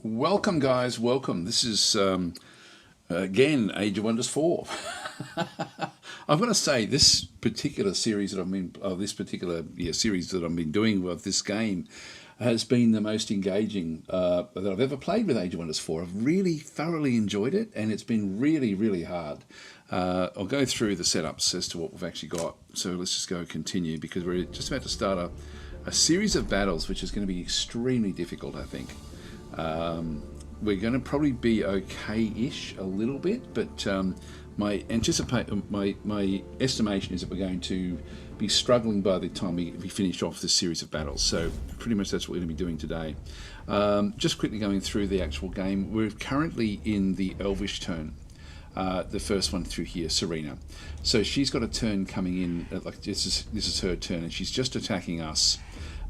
Welcome, guys. Welcome. This is again Age of Wonders 4. I've got to say, this particular series that I've been, series that I've been doing with this game has been the most engaging that I've ever played with Age of Wonders 4. I've really thoroughly enjoyed it, and it's been really, really hard. I'll go through the setups as to what we've actually got. So let's just go continue, because we're just about to start a series of battles, which is going to be extremely difficult, I think. We're going to probably be okay-ish a little bit, but my estimation is that we're going to be struggling by the time we finish off this series of battles. So pretty much that's what we're going to be doing today. Just quickly going through the actual game. We're currently in the Elvish turn. The first one through here, Serena. So she's got a turn coming in, like this is her turn, and she's just attacking us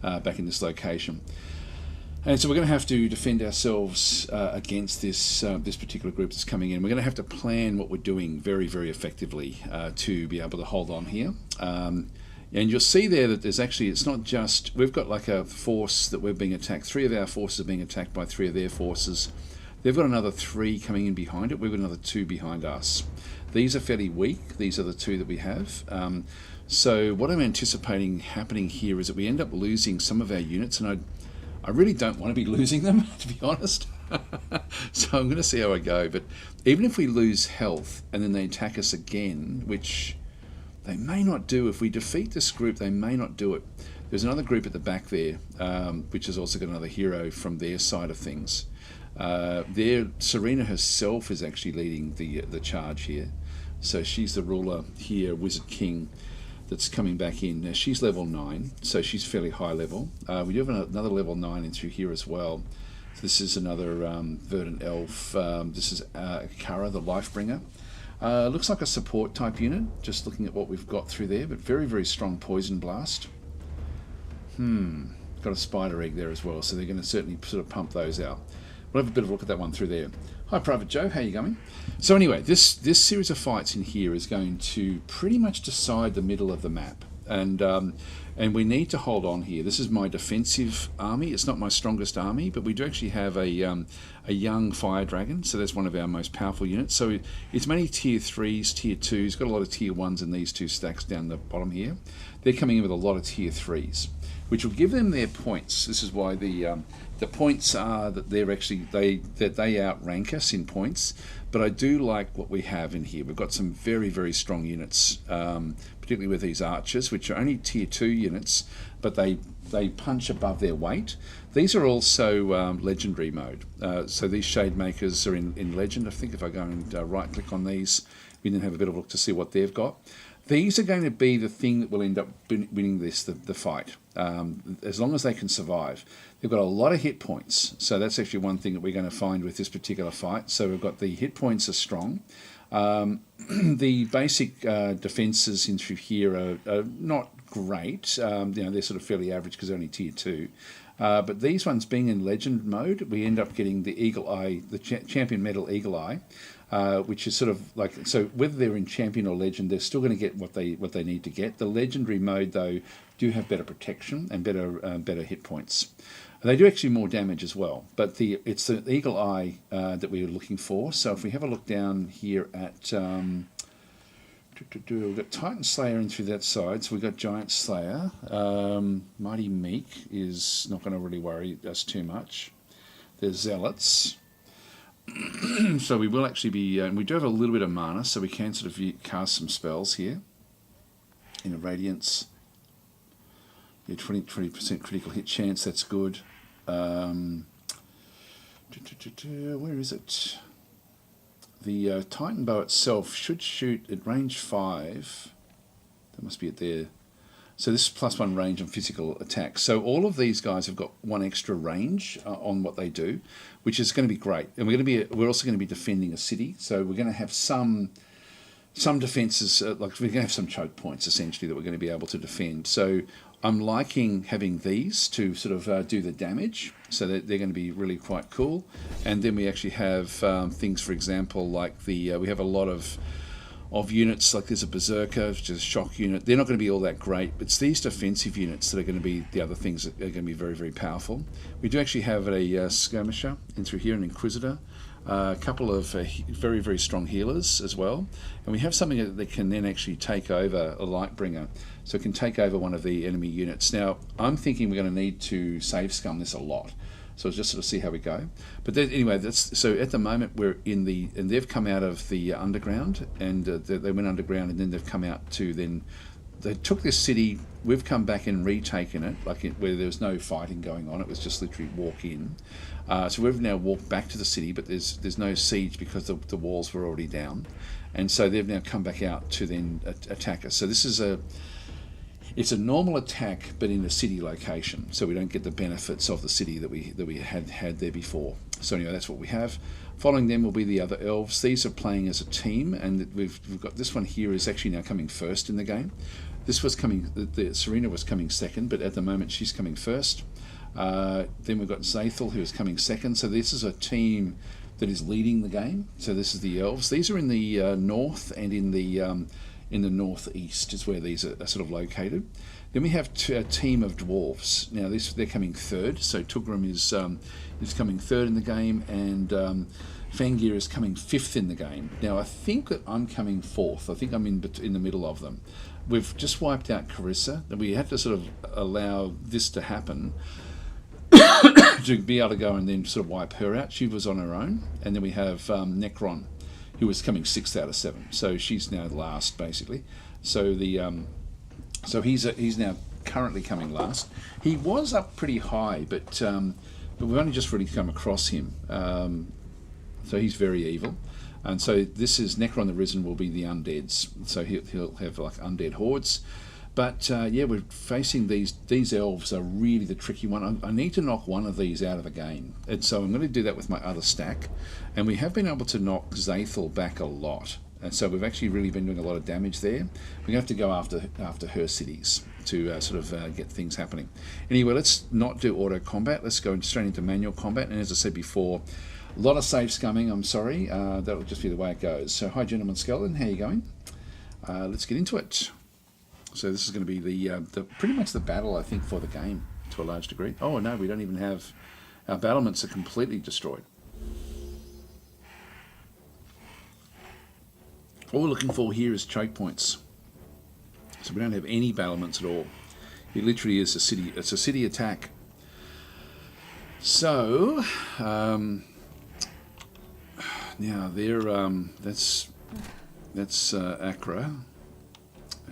back in this location. And so we're going to have to defend ourselves against this particular group that's coming in. We're going to have to plan what we're doing very, very effectively to be able to hold on here. And you'll see there that there's actually, it's not just, we've got like a force that we're being attacked. 3 of our forces are being attacked by 3 of their forces. They've got another 3 coming in behind it. We've got another 2 behind us. These are fairly weak. These are the 2 that we have. So what I'm anticipating happening here is that we end up losing some of our units, and I really don't want to be losing them, to be honest. So I'm going to see how I go. But even if we lose health and then they attack us again, which they may not do, if we defeat this group, they may not do it. There's another group at the back there, which has also got another hero from their side of things. Serena herself is actually leading the charge here. So she's the ruler here, Wizard King, that's coming back in. Now she's level 9, so she's fairly high level. We do have another level 9 in through here as well. So this is another verdant elf. This is Kara, the Lifebringer. Looks like a support type unit, just looking at what we've got through there, but very, very strong poison blast. Got a spider egg there as well, so they're going to certainly sort of pump those out. We'll have a bit of a look at that one through there. Hi, Private Joe, how you going? So anyway, this series of fights in here is going to pretty much decide the middle of the map, and we need to hold on here. This is my defensive army. It's not my strongest army, but we do actually have a young fire dragon, so that's one of our most powerful units. So it's many tier 3s, tier 2s, got a lot of tier 1s in these 2 stacks down the bottom here. They're coming in with a lot of tier 3s, which will give them their points. This is why the points are that they're actually they outrank us in points. But I do like what we have in here. We've got some very, very strong units, particularly with these archers, which are only tier 2 units, but they punch above their weight. These are also legendary mode. So these shade makers are in legend. I think if I go and right click on these, we can have a bit of a look to see what they've got. These are going to be the thing that will end up winning the fight, as long as they can survive. They've got a lot of hit points, so that's actually one thing that we're going to find with this particular fight. So we've got the hit points are strong. The basic defences in through here are not great. They're sort of fairly average because they're only tier 2. But these ones being in legend mode, we end up getting the Eagle Eye, the Champion Metal Eagle Eye. Which is sort of like, so whether they're in champion or legend, they're still going to get what they need to get. The legendary mode though do have better protection and better hit points. They do actually more damage as well, but it's the Eagle Eye that we're looking for. So if we have a look down here at we've got Titan Slayer in through that side, so we've got Giant Slayer. Mighty Meek is not going to really worry us too much. There's Zealots. So we will actually be, we do have a little bit of mana, so we can sort of cast some spells here. In a Radiance, 20% critical hit chance, that's good. Where is it? The Titan Bow itself should shoot at range 5. That must be it there. So this is +1 range on physical attacks. So all of these guys have got 1 extra range on what they do, which is going to be great. And we're also going to be defending a city. So we're going to have some defenses, like we're going to have some choke points essentially that we're going to be able to defend. So I'm liking having these to sort of do the damage. So they're going to be really quite cool. And then we actually have things, for example, like we have a lot of of units. Like there's a Berserker, which is a shock unit. They're not going to be all that great. It's these defensive units that are going to be the other things that are going to be very, very powerful. We do actually have a Skirmisher in through here, an Inquisitor, a couple of very, very strong healers as well. And we have something that they can then actually take over, a Lightbringer. So it can take over one of the enemy units. Now, I'm thinking we're going to need to save scum this a lot. So just sort of see how we go. But then, anyway, so at the moment we're in the, and they've come out of the underground, and they went underground, and then they've come out to then, they took this city, we've come back and retaken it, where there was no fighting going on, it was just literally walk in. So we've now walked back to the city, but there's no siege because the walls were already down. And so they've now come back out to then attack us. So this is it's a normal attack, but in a city location, so we don't get the benefits of the city that we had there before. So anyway, that's what we have. Following them will be the other elves. These are playing as a team, and we've got this one here is actually now coming first in the game. This was coming, the Serena was coming second, but at the moment she's coming first. Then we've got Zathel, who is coming second. So this is a team that is leading the game. So this is the elves. These are in the north and in the northeast is where these are sort of located. Then we have a team of dwarves. Now they're coming third, so Tugrim is coming third in the game, and Fangir is coming fifth in the game. Now I think that I'm coming fourth. I think I'm in the middle of them. We've just wiped out Carissa, and we had to sort of allow this to happen to be able to go and then sort of wipe her out. She was on her own, and then we have Necron, who was coming 6th out of 7, so she's now last basically. So he's now currently coming last. He was up pretty high, but we've only just really come across him. So he's very evil, and so this is Necron the Risen will be the undeads. So he'll have like undead hordes. But yeah, we're facing these elves are really the tricky one. I need to knock one of these out of the game, and so I'm going to do that with my other stack. And we have been able to knock Zathel back a lot, and so we've actually really been doing a lot of damage there. We're going to have to go after her cities to sort of get things happening. Anyway, let's not do auto combat. Let's go straight into manual combat. And as I said before, a lot of save scumming. I'm sorry, that'll just be the way it goes. So hi, Gentleman Skeleton, how are you going? Let's get into it. So this is going to be the pretty much the battle, I think, for the game to a large degree. Oh no, we don't even have, our battlements are completely destroyed. All we're looking for here is choke points. So we don't have any battlements at all. It literally is a city. It's a city attack. So now there, that's Accra.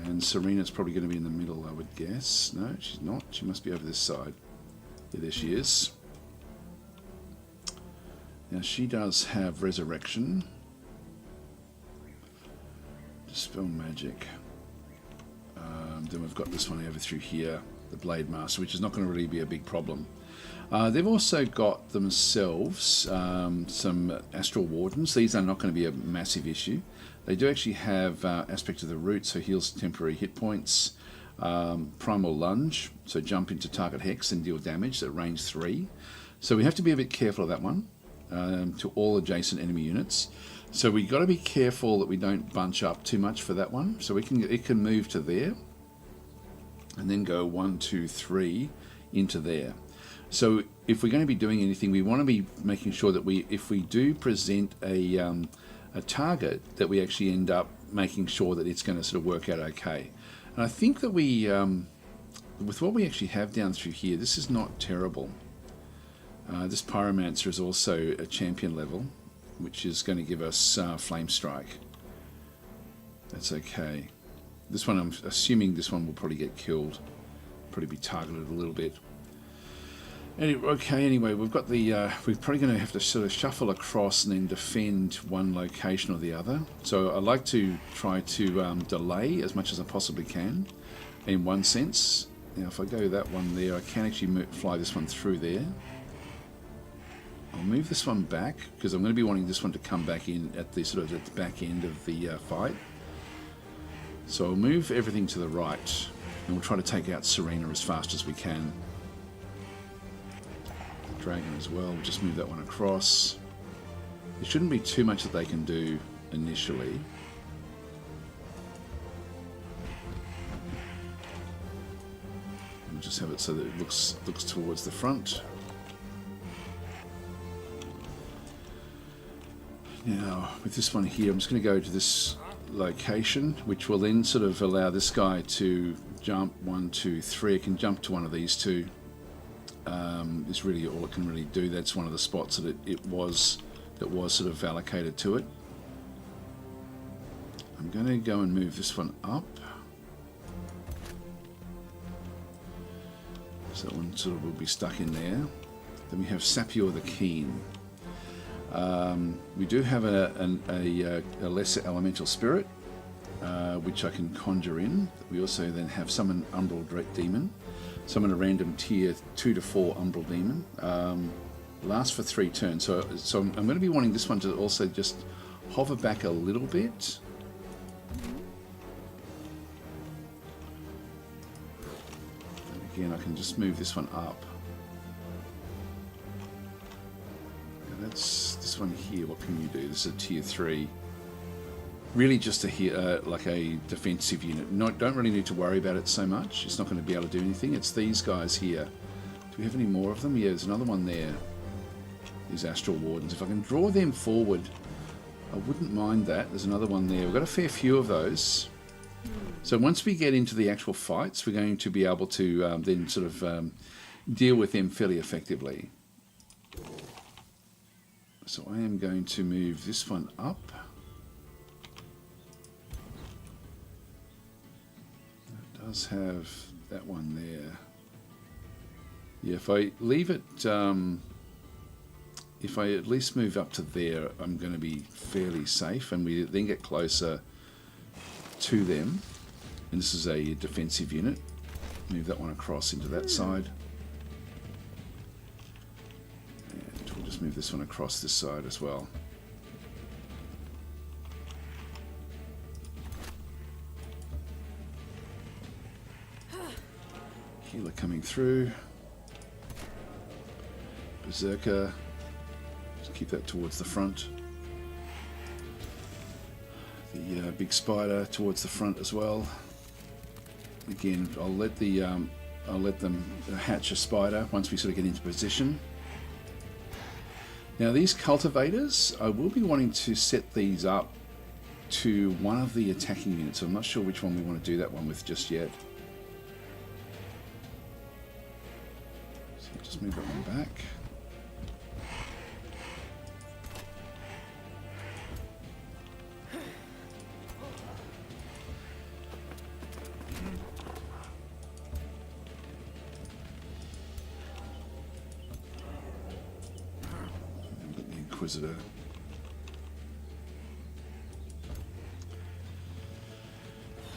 And Serena's probably going to be in the middle, I would guess. No, she's not. She must be over this side. Yeah, there she is. Now, she does have Resurrection. Dispel Magic. Then we've got this one over through here, the Blade Master, which is not going to really be a big problem. They've also got themselves some Astral Wardens. These are not going to be a massive issue. They do actually have Aspect of the Root, so heals temporary hit points. Primal Lunge, so jump into target hex and deal damage at range 3. So we have to be a bit careful of that one, to all adjacent enemy units. So we've got to be careful that we don't bunch up too much for that one. So it can move to there, and then go 1, 2, 3 into there. So if we're going to be doing anything, we want to be making sure that if we do present a target, that we actually end up making sure that it's going to sort of work out okay. And I think that we, with what we actually have down through here, this is not terrible. This Pyromancer is also a champion level, which is going to give us Flame Strike. That's okay. This one, I'm assuming this one will probably get killed. Probably be targeted a little bit. Anyway, we've got the, we're probably going to have to sort of shuffle across and then defend one location or the other. So I like to try to delay as much as I possibly can, in one sense. Now if I go that one there, I can actually fly this one through there. I'll move this one back, because I'm going to be wanting this one to come back in at the sort of at the back end of the fight. So I'll move everything to the right, and we'll try to take out Serena as fast as we can. Dragon as well, just move that one across. There shouldn't be too much that they can do initially. just have it so that it looks towards the front. Now, with this one here, I'm just going to go to this location, which will then sort of allow this guy to jump 1, 2, 3. It can jump to one of these two. Is really all it can really do. That's one of the spots that it was sort of allocated to it. I'm going to go and move this one up. So that one sort of will be stuck in there. Then we have Sapure the Keen. We do have a lesser elemental spirit, which I can conjure in. We also then have summon Umbral Demon, summon a random tier 2 to 4 Umbral Demon. Lasts for 3 turns. So I'm going to be wanting this one to also just hover back a little bit. And again, I can just move this one up. That's this one here. What can you do? This is a tier 3. Really just like a defensive unit. Don't really need to worry about it so much. It's not going to be able to do anything. It's these guys here. Do we have any more of them? Yeah, there's another one there. These Astral Wardens. If I can draw them forward, I wouldn't mind that. There's another one there. We've got a fair few of those. So once we get into the actual fights, we're going to be able to then sort of deal with them fairly effectively. So I am going to move this one up. It does have that one there. Yeah, if I leave it, if I at least move up to there, I'm going to be fairly safe, and we then get closer to them. And this is a defensive unit. Move that one across into that side. We'll just move this one across this side as well. Healer coming through. Berserker. Just keep that towards the front. The big spider towards the front as well. Again, I'll let them hatch a spider once we sort of get into position. Now these cultivators, I will be wanting to set these up to one of the attacking units. I'm not sure which one we want to do that one with just yet. So I'll just move that one back. Inquisitor.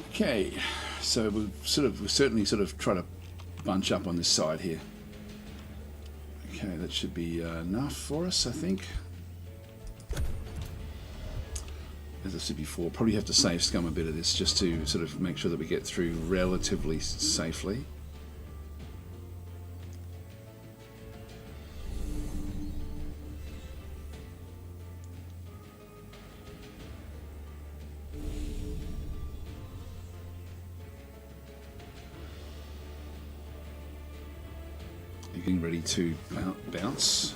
Okay, so we'll certainly sort of try to bunch up on this side here. Okay, that should be enough for us, I think. As I said before, probably have to save scum a bit of this just to sort of make sure that we get through relatively safely. Getting ready to bounce.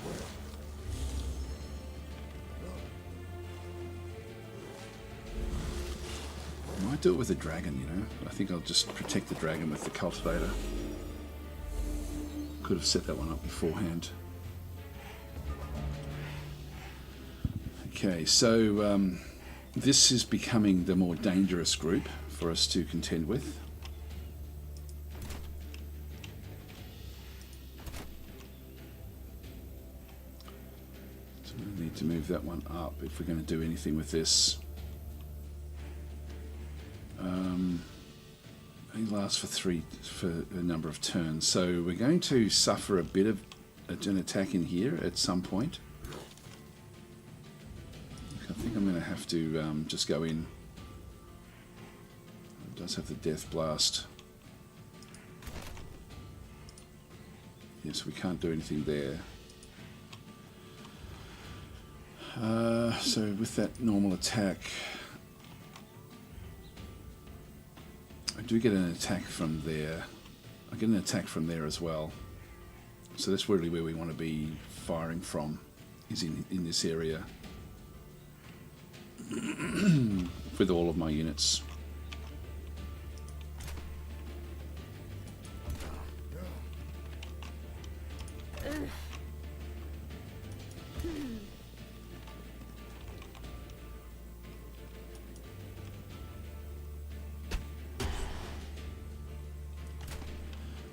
I might do it with a dragon, you know. I think I'll just protect the dragon with the cultivator. Could have set that one up beforehand. Okay, so this is becoming the more dangerous group for us to contend with. To move that one up if we're going to do anything with this. It lasts for a number of turns, so we're going to suffer a bit of an attack in here at some point. I think I'm going to have to just go in. It does have the death blast. Yes, we can't do anything there. So with that normal attack, I do get an attack from there. I get an attack from there as well. So that's really where we want to be firing from, is in this area. With all of my units.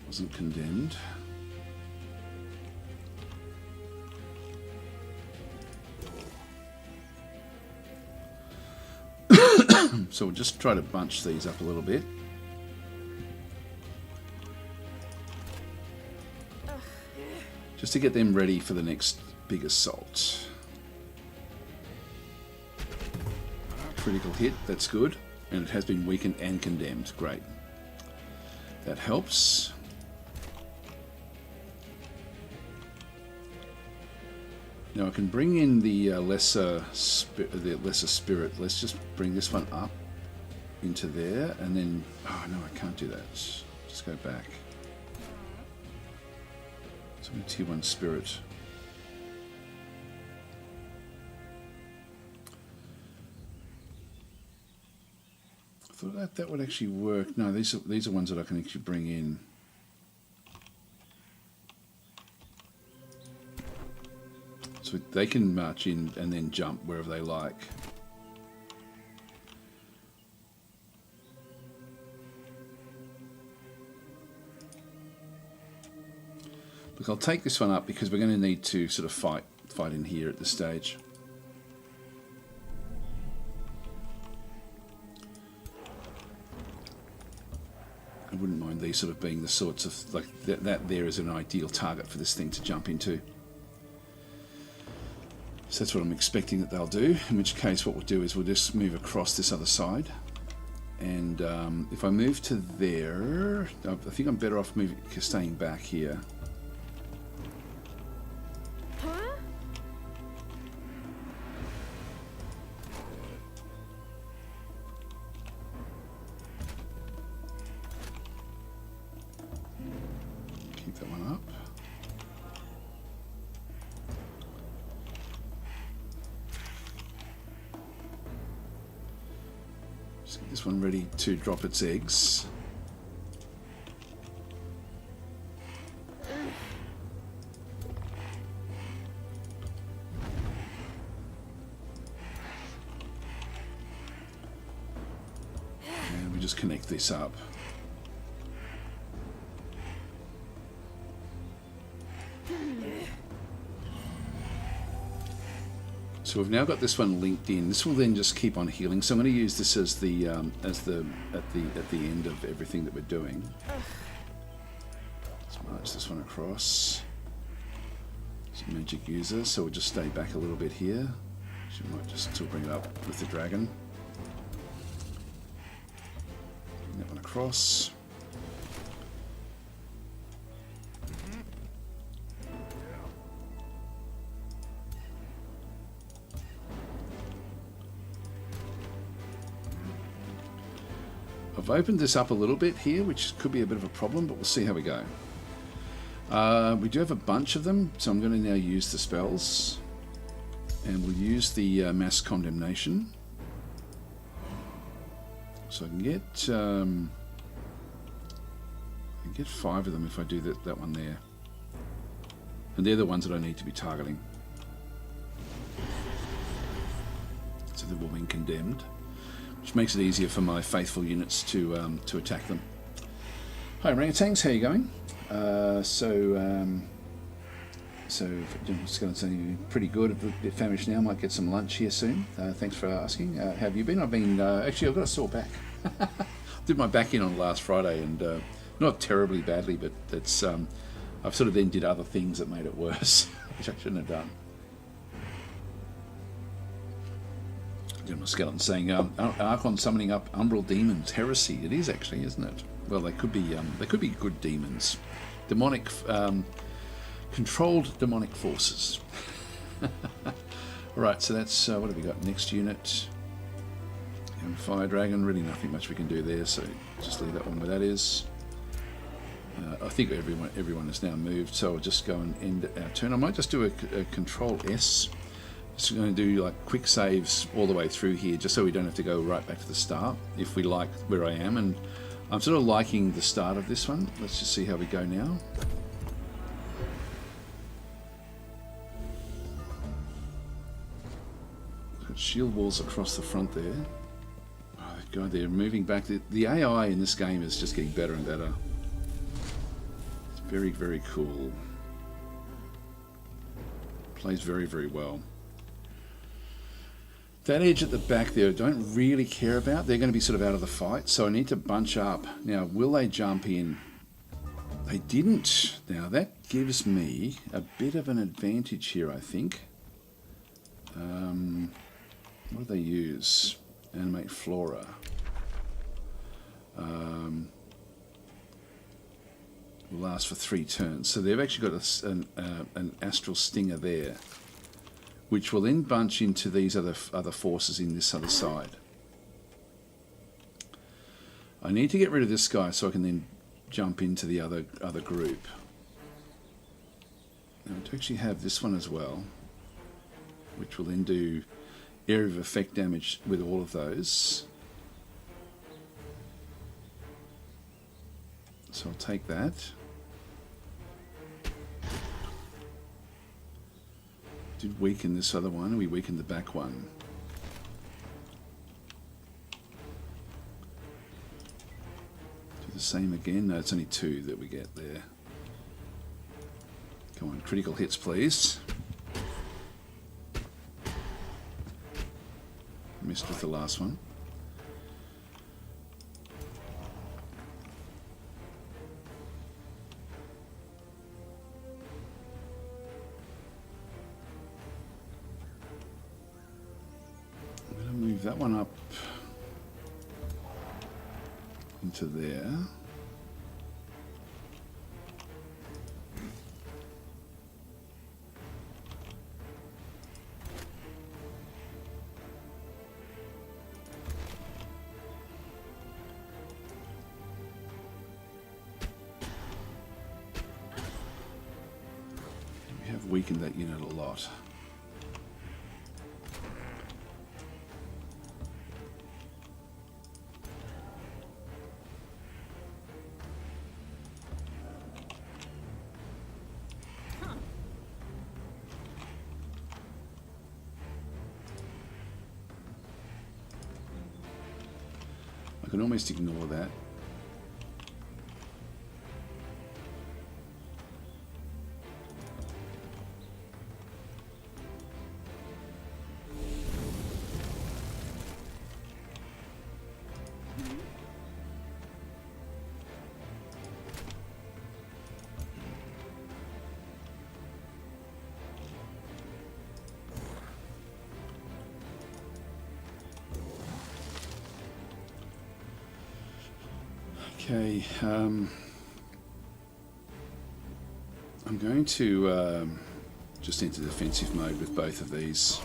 Wasn't condemned. So we'll just try to bunch these up a little bit. Just to get them ready for the next big assault. Critical hit, that's good. And it has been weakened and condemned. Great. That helps. Now I can bring in the lesser spirit. Let's just bring this one up into there, and then oh no, I can't do that. Just go back. So I'm tier 1 spirit. I thought that would actually work. No, these are ones that I can actually bring in. So they can march in and then jump wherever they like. Look, I'll take this one up because we're going to need to sort of fight in here at this stage. I wouldn't mind these sort of being the sorts of, like, that there is an ideal target for this thing to jump into. So that's what I'm expecting that they'll do, in which case what we'll do is we'll just move across this other side. And if I move to there, I think I'm better off staying back here. Keep that one up. Just get this one ready to drop its eggs. And we just connect this up. So we've now got this one linked in. This will then just keep on healing. So I'm going to use this as the at the end of everything that we're doing. Let's march this one across. It's a magic user, so we'll just stay back a little bit here. She might just still bring it up with the dragon. Bring that one across. I've opened this up a little bit here, which could be a bit of a problem, but we'll see how we go. We do have a bunch of them, so I'm going to now use the spells. And we'll use the mass condemnation. So I can get 5 of them if I do that one there. And they're the ones that I need to be targeting. So they've all been condemned, which makes it easier for my faithful units to attack them. Hi orangutans, how are you going? So it's going to say pretty good. A bit famished now. Might get some lunch here soon. Thanks for asking. How have you been? I've been actually I've got a sore back. Did my back in on last Friday, and not terribly badly, but it's I've sort of then did other things that made it worse, which I shouldn't have done. My skeleton saying Archon summoning up umbral demons, heresy. It is actually, isn't it? Well, they could be good demons, demonic, controlled demonic forces. Right, so that's what have we got next unit? Fire dragon. Really nothing much we can do there, so just leave that one where that is. I think everyone has now moved, so I'll just go and end our turn. I might just do a Control S. Just going to do like quick saves all the way through here, just so we don't have to go right back to the start if we like where I am. And I'm sort of liking the start of this one. Let's just see how we go now. Got shield walls across the front there. Oh God, they're moving back. The AI in this game is just getting better and better. It's very, very cool. Plays very, very well. That edge at the back there I don't really care about. They're going to be sort of out of the fight, so I need to bunch up. Now, will they jump in? They didn't. Now, that gives me a bit of an advantage here, I think. What do they use? Animate Flora. Will last for 3 turns. So they've actually got an Astral Stinger there, which will then bunch into these other forces in this other side. I need to get rid of this guy so I can then jump into the other group. Now I do actually have this one as well, which will then do area of effect damage with all of those. So I'll take that. Did weaken this other one, we weakened the back one. Do the same again. No, it's only 2 that we get there. Come on, critical hits, please. Missed with the last one. Move that one up into there. We have weakened that unit a lot. I can almost ignore that. Okay, I'm going to just enter defensive mode with both of these.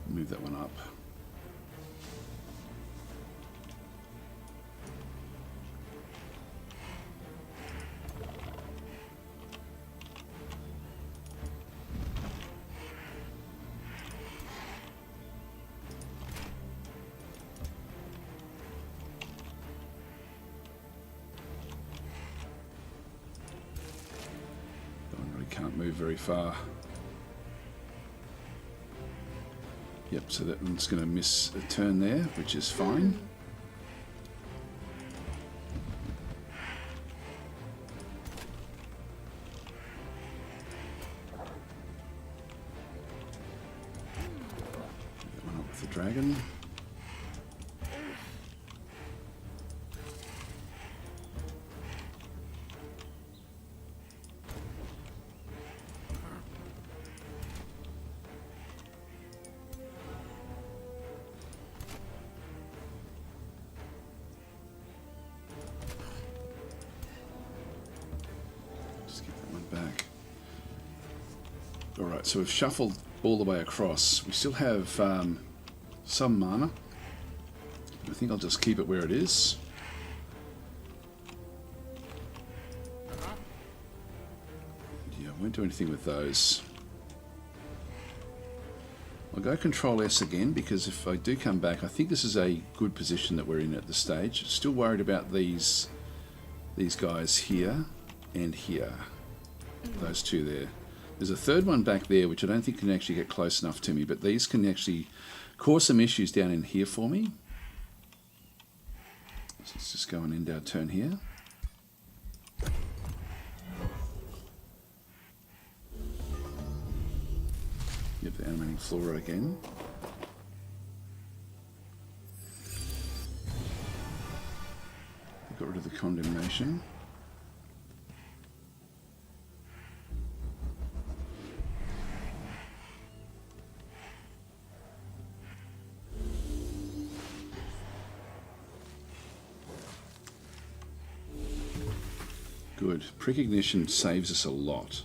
Move that one up. Can't move very far. Yep, so that one's going to miss a turn there, which is fine. That one up with the dragon. Back. Alright, so we've shuffled all the way across. We still have some mana. I think I'll just keep it where it is. Yeah, I won't do anything with those. I'll go Control S again, because if I do come back, I think this is a good position that we're in at this stage. Still worried about these guys here and here. Those two there. There's a third one back there, which I don't think can actually get close enough to me, but these can actually cause some issues down in here for me. So let's just go and end our turn here. Yep, the animating flora again. Got rid of the condemnation. Good. Precognition saves us a lot.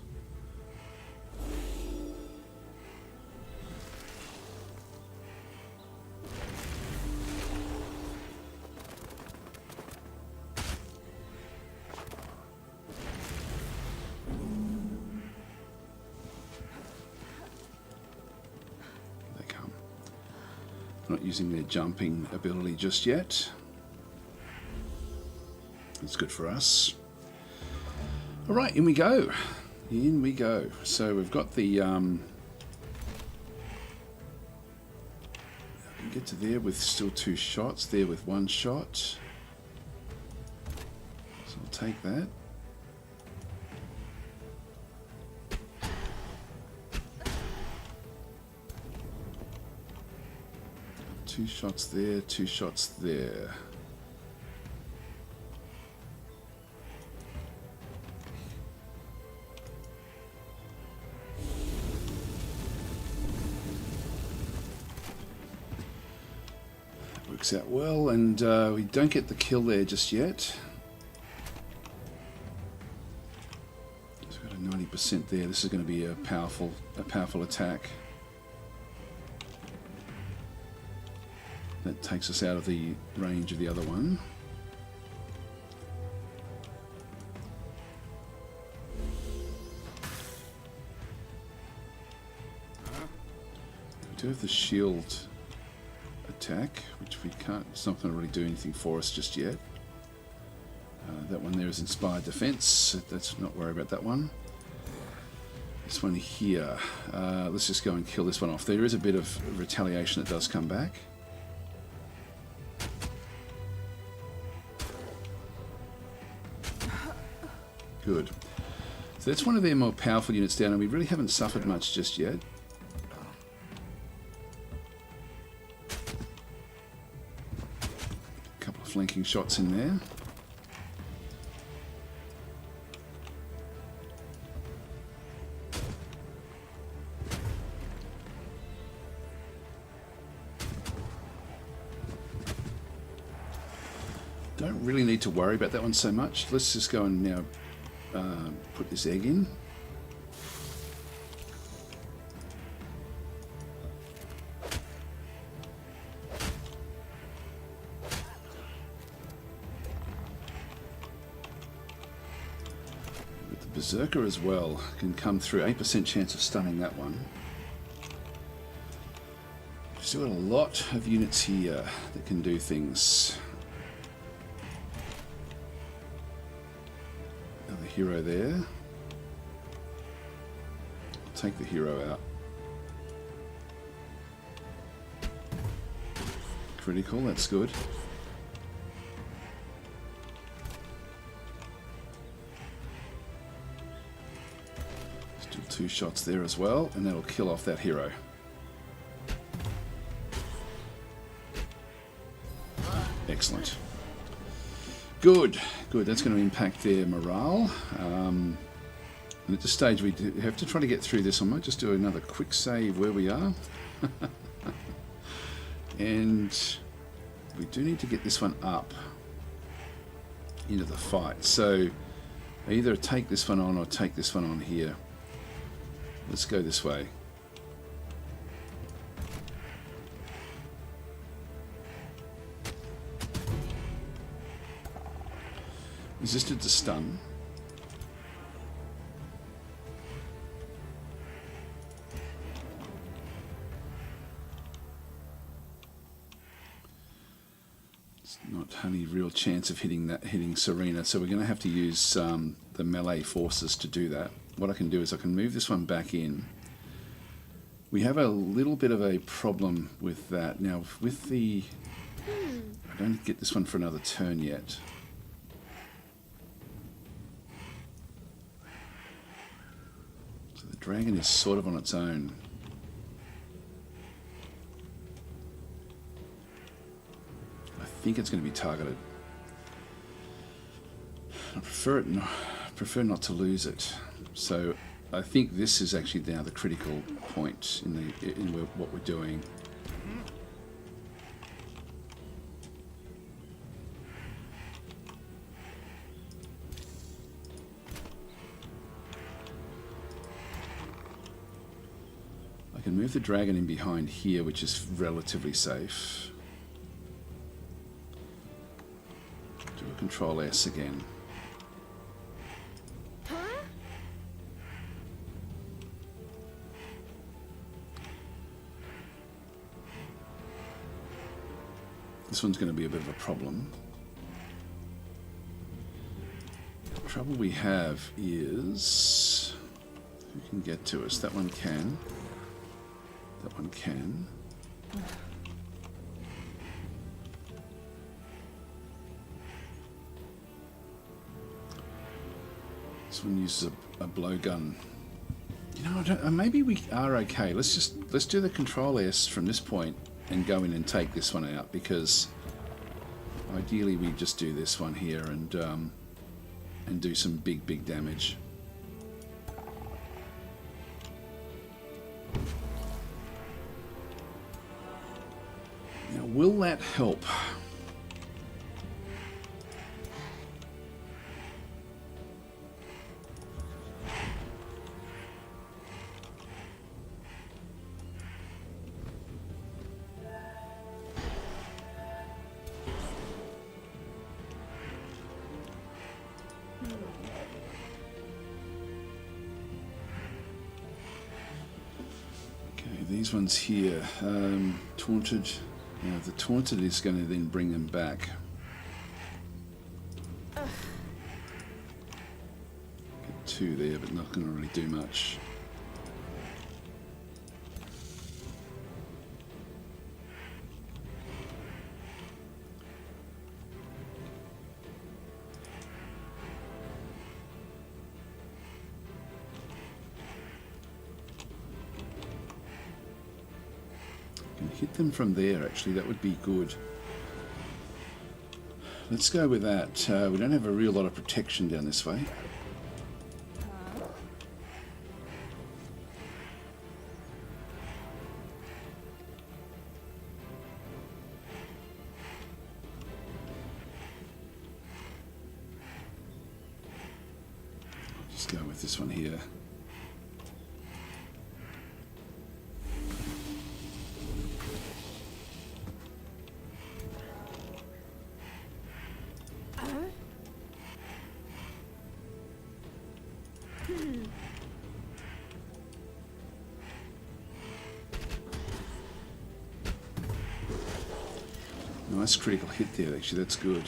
Not using their jumping ability just yet. That's good for us. All right, in we go. In we go. So we've got the... I can get to there with still 2 shots, there with 1 shot. So I'll take that. Two shots there, 2 shots there. That works out well, and we don't get the kill there just yet. So we've got a 90% there. This is going to be a powerful attack. That takes us out of the range of the other one. We do have the shield attack, which we can't, it's not going to really do anything for us just yet. That one there is inspired defense. Let's not worry about that one. This one here, let's just go and kill this one off. There is a bit of retaliation that does come back. Good. So that's one of their more powerful units down, and we really haven't suffered much just yet. A couple of flanking shots in there. Don't really need to worry about that one so much. Let's just go and now put this egg in. With the Berserker as well, can come through. 8% chance of stunning that one. Still got a lot of units here that can do things. Hero there. I'll take the hero out. Critical, that's good. Still 2 shots there as well, and that'll kill off that hero. Excellent. Good, good. That's going to impact their morale. And at this stage, we do have to try to get through this. I might just do another quick save where we are. And we do need to get this one up into the fight. So I either take this one on or take this one on here. Let's go this way. Resisted to stun. It's not any real chance of hitting Serena, so we're going to have to use the melee forces to do that. What I can do is I can move this one back in. We have a little bit of a problem with that. Now, with the... I don't get this one for another turn yet. So the dragon is sort of on its own. I think it's going to be targeted. I prefer not to lose it. So I think this is actually now the critical point in what we're doing. I can move the dragon in behind here, which is relatively safe. Do a Control S again. This one's going to be a bit of a problem. The trouble we have is... who can get to us? That one can. That one can. This one uses a blowgun. You know, maybe we are okay. Let's do the Control S from this point and go in and take this one out, because ideally we just do this one here and do some big damage. Now, will that help? These ones here, taunted. Now the taunted is going to then bring them back. Get 2 there, but not going to really do much. Hit them from there, actually. That would be good. Let's go with that. We don't have a real lot of protection down this way. I'll just go with this one here. Nice critical hit there, actually. That's good.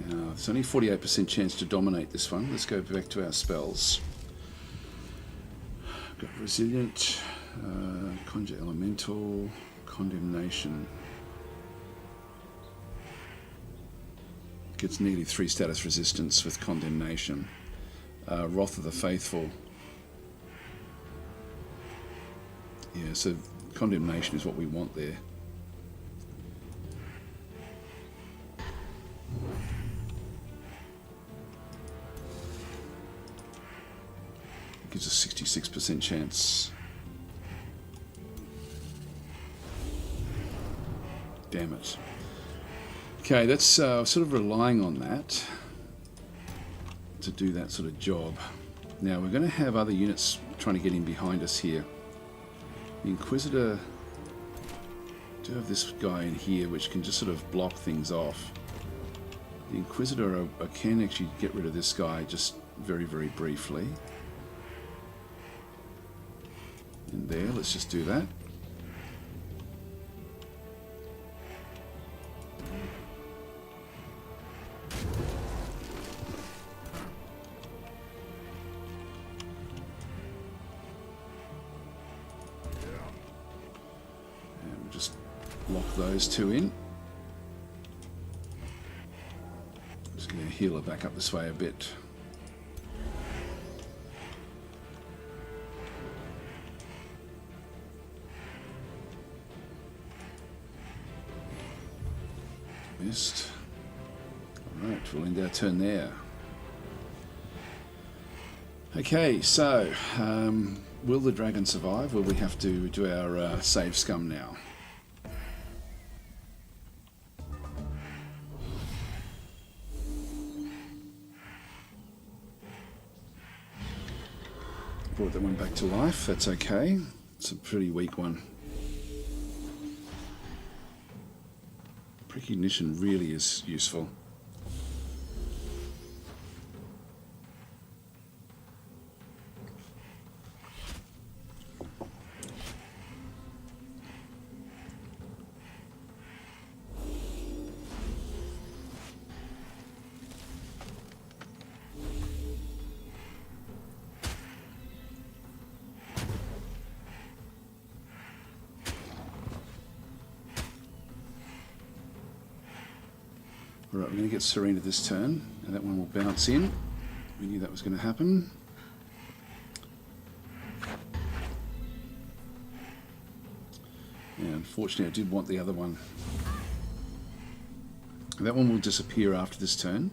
Now, it's only 48% chance to dominate this one. Let's go back to our spells. Got Resilient, Conjure Elemental, Condemnation. Gets nearly 3 status resistance with Condemnation. Wrath of the Faithful. Yeah, so Condemnation is what we want there. It gives us 66% chance. Damn it. Okay, that's sort of relying on that to do that sort of job. Now we're going to have other units trying to get in behind us here. The Inquisitor, do have this guy in here which can just sort of block things off. The Inquisitor, I can actually get rid of this guy just very, very briefly. In there, let's just do that. Lock those two in. Just going to heal her back up this way a bit. Missed. Alright, we'll end our turn there. Okay, so will the dragon survive? Will we have to do our save scum now? Brought that one back to life, that's okay. It's a pretty weak one. Precognition really is useful. Alright, we're going to get Serena this turn, and that one will bounce in. We knew that was going to happen. And unfortunately I did want the other one. And that one will disappear after this turn.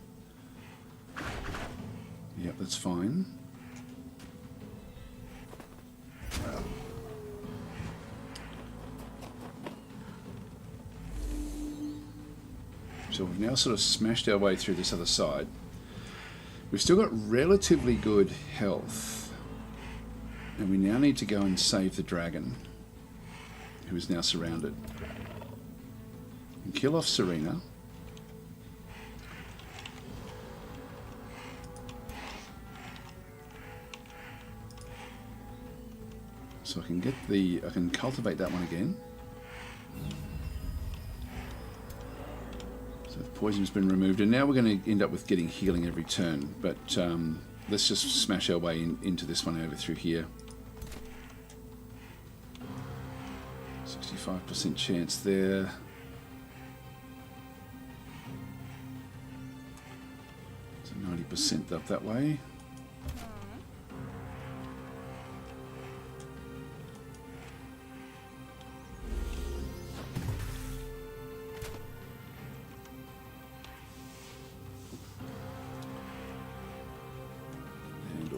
Yep, that's fine. So we've now sort of smashed our way through this other side. We've still got relatively good health. And we now need to go and save the dragon, who is now surrounded. And kill off Serena. So I can cultivate that one again. The poison has been removed, and now we're going to end up with getting healing every turn, but let's just smash our way into this one over through here. 65% chance there. So 90% up that way.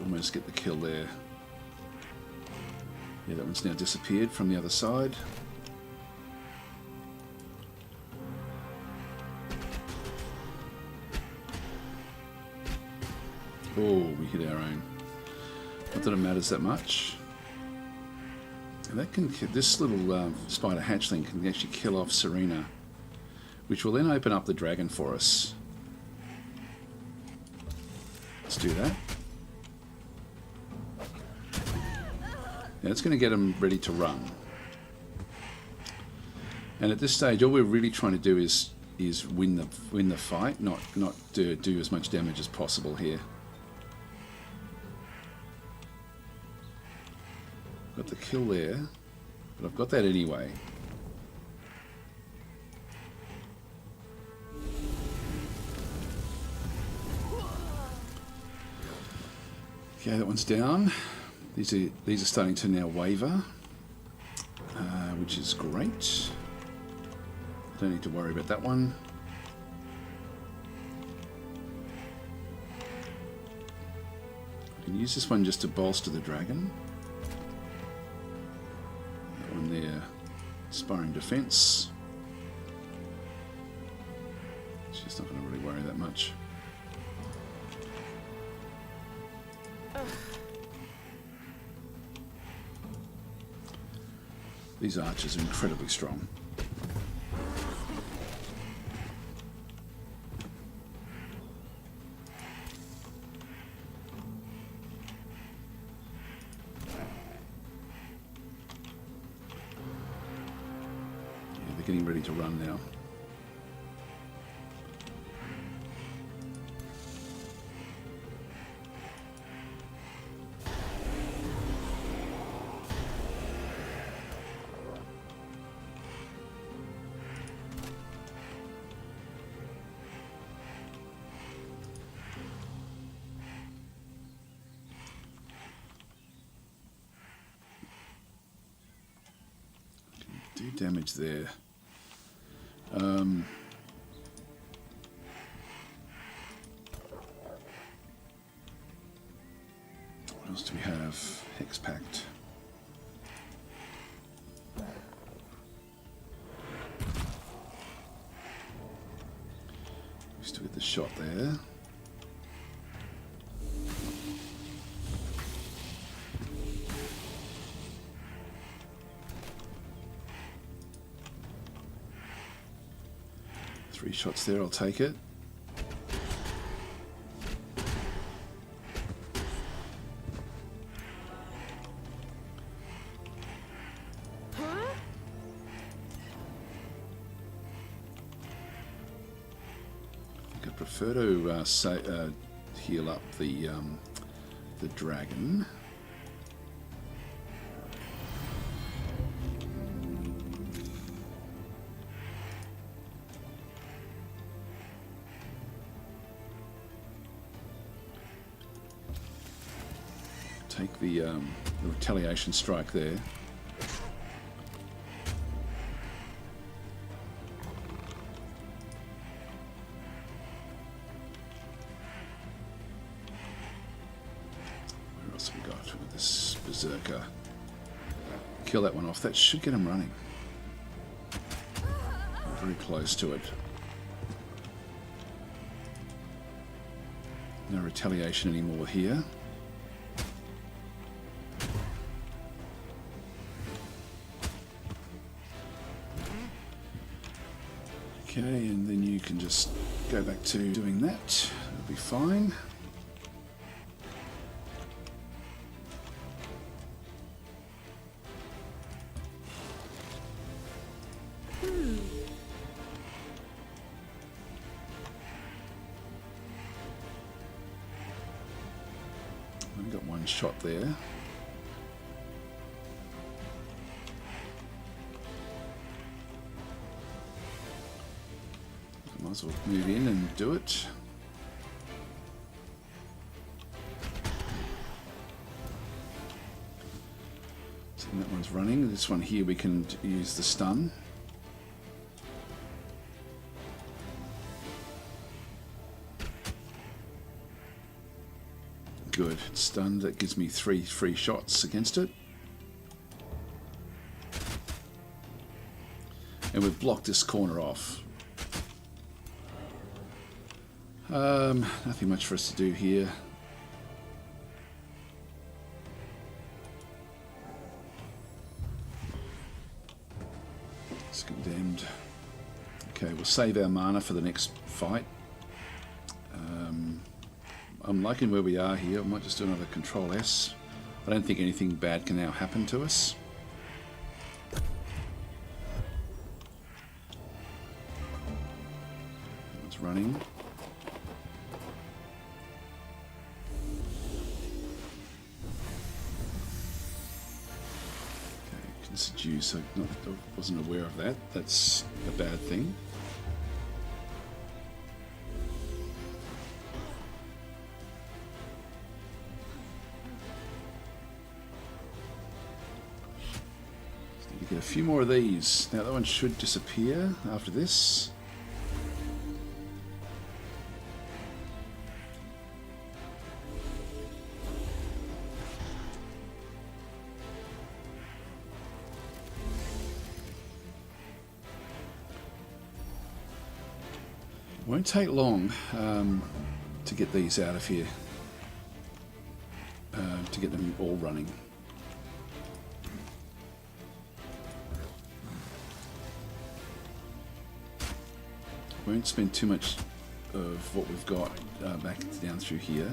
Almost get the kill there. Yeah, that one's now disappeared from the other side. Oh, we hit our own. Not that it matters that much. And that can, this little spider hatchling can actually kill off Serena, which will then open up the dragon for us. Let's do that. Now it's going to get them ready to run. And at this stage, all we're really trying to do is win the fight, not do as much damage as possible here. Got the kill there, but I've got that anyway. Okay, that one's down. These are starting to now waver, which is great. Don't need to worry about that one. I can use this one just to bolster the dragon. That one there, sparring defense. She's not going to really worry that much. These archers are incredibly strong. Yeah, they're getting ready to run now. Do damage there. What else do we have? Hex Pact. We still get the shot there. Three shots there, I'll take it. I think I prefer to heal up the dragon. Take the retaliation strike there. Where else have we got with this berserker? Kill that one off. That should get him running. We're very close to it. No retaliation anymore here. Okay, and then you can just go back to doing that. That'll be fine. I've got one shot there. Might as well move in and do it. So that one's running. This one here we can use the stun. Good. It's stunned. That gives me 3 free shots against it. And we've blocked this corner off. Nothing much for us to do here. It's condemned. Okay, we'll save our mana for the next fight. I'm liking where we are here. I might just do another Control S. I don't think anything bad can now happen to us. It's running. Seduce. I wasn't aware of that. That's a bad thing. Just need to get a few more of these. Now that one should disappear after this. Won't take long to get these out of here, to get them all running. Won't spend too much of what we've got back down through here.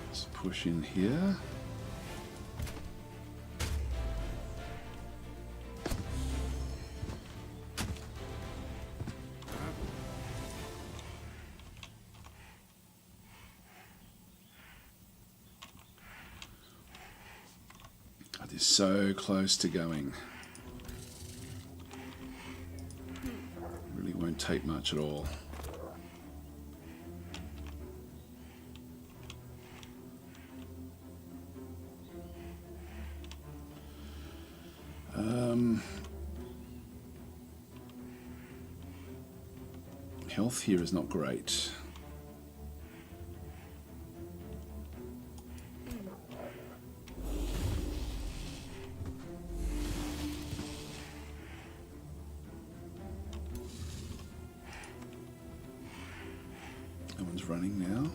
Let's push in here. So close to going. Really won't take much at all. Health here is not great. Running now.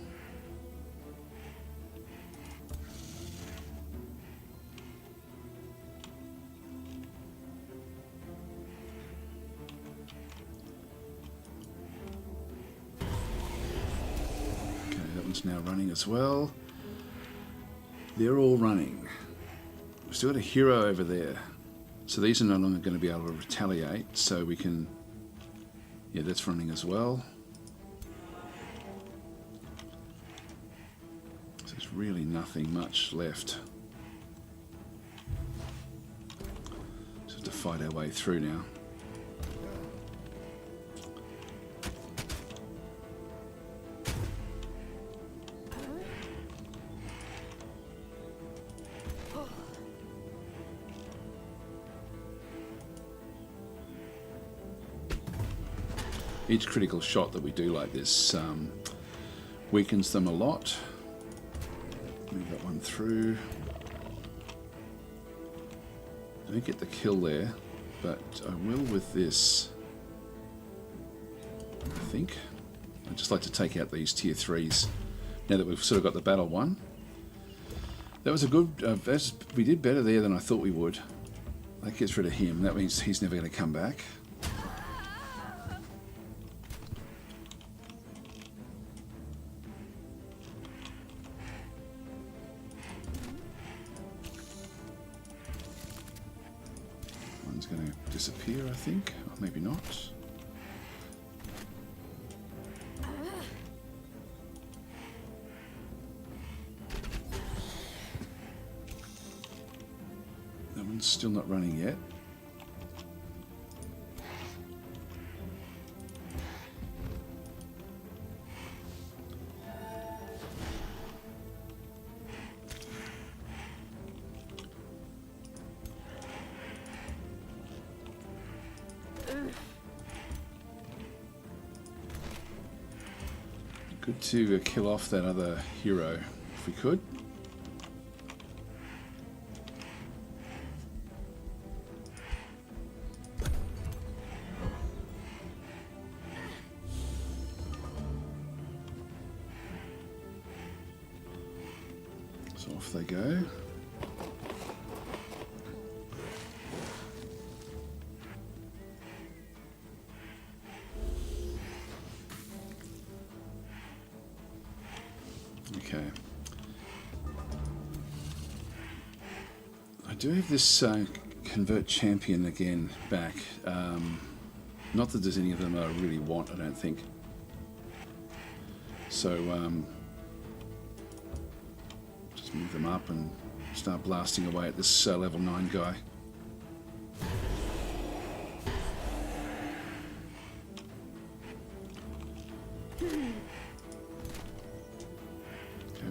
Okay, that one's now running as well. They're all running. We've still got a hero over there. So these are no longer going to be able to retaliate, so we can... Yeah, that's running as well. Really nothing much left. Just have to fight our way through now. Each critical shot that we do like this weakens them a lot. Move that one through. I don't get the kill there, but I will with this. I think. I'd just like to take out these tier 3s now that we've sort of got the battle won. That was a good... we did better there than I thought we would. That gets rid of him. That means he's never going to come back. Going to disappear, I think, or maybe not. That one's still not running yet. Good to kill off that other hero if we could. So off they go. Okay. I do have this convert champion again back. Not that there's any of them I really want, I don't think. So just move them up and start blasting away at this level 9 guy.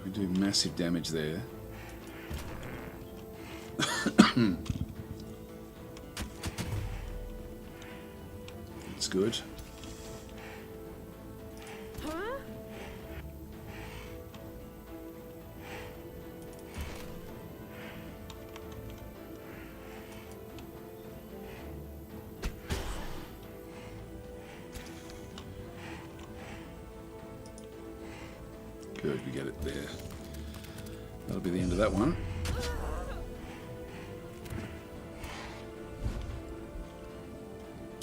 We do massive damage there. That's good. Good, we get it there. That'll be the end of that one.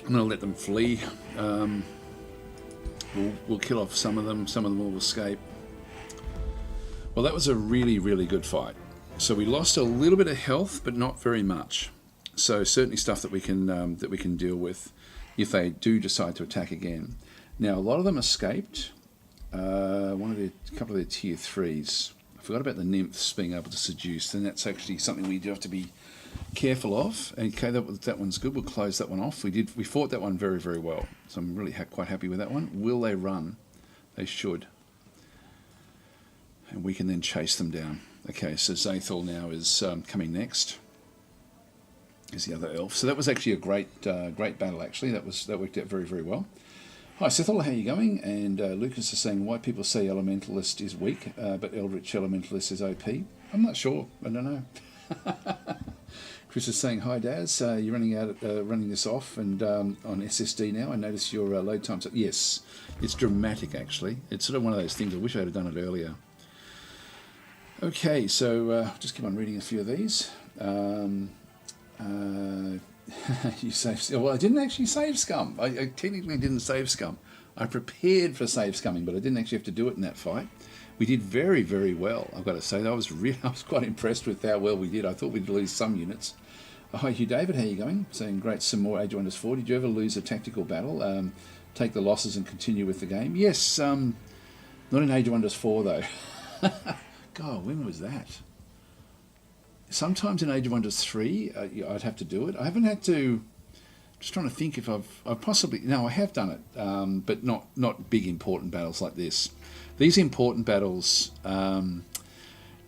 I'm going to let them flee. We'll kill off some of them. Some of them will escape. Well, that was a really, really good fight. So we lost a little bit of health, but not very much. So certainly stuff that we can deal with if they do decide to attack again. Now a lot of them escaped. A couple of their tier 3s. I forgot about the nymphs being able to seduce, and that's actually something we do have to be careful of. Okay, that one's good. We'll close that one off. We fought that one very, very well. So I'm really quite happy with that one. Will they run? They should. And we can then chase them down. Okay, so Zathal now is coming next. Is the other elf. So that was actually a great battle. Actually, that worked out very, very well. Hi Zathal, how are you going? And Lucas is saying why people say Elementalist is weak, but Eldritch Elementalist is OP. I'm not sure. I don't know. Chris is saying hi Daz. You're running this off and on SSD now. I notice your load times. Yes, it's dramatic actually. It's sort of one of those things. I wish I had done it earlier. Okay, so just keep on reading a few of these. You saved. Well, I didn't actually save scum. I technically didn't save scum. I prepared for save scumming, but I didn't actually have to do it in that fight. We did very, very well. I've got to say, I was quite impressed with how well we did. I thought we'd lose some units. Hi, Hugh David, how are you going? Saying great, some more Age of Wonders 4. Did you ever lose a tactical battle? Take the losses and continue with the game? Yes, not in Age of Wonders 4 though. God, when was that? Sometimes in Age of Wonders 3, I'd have to do it. I haven't had to. Just trying to think if I've possibly. No, I have done it, but not big important battles like this. These important battles, when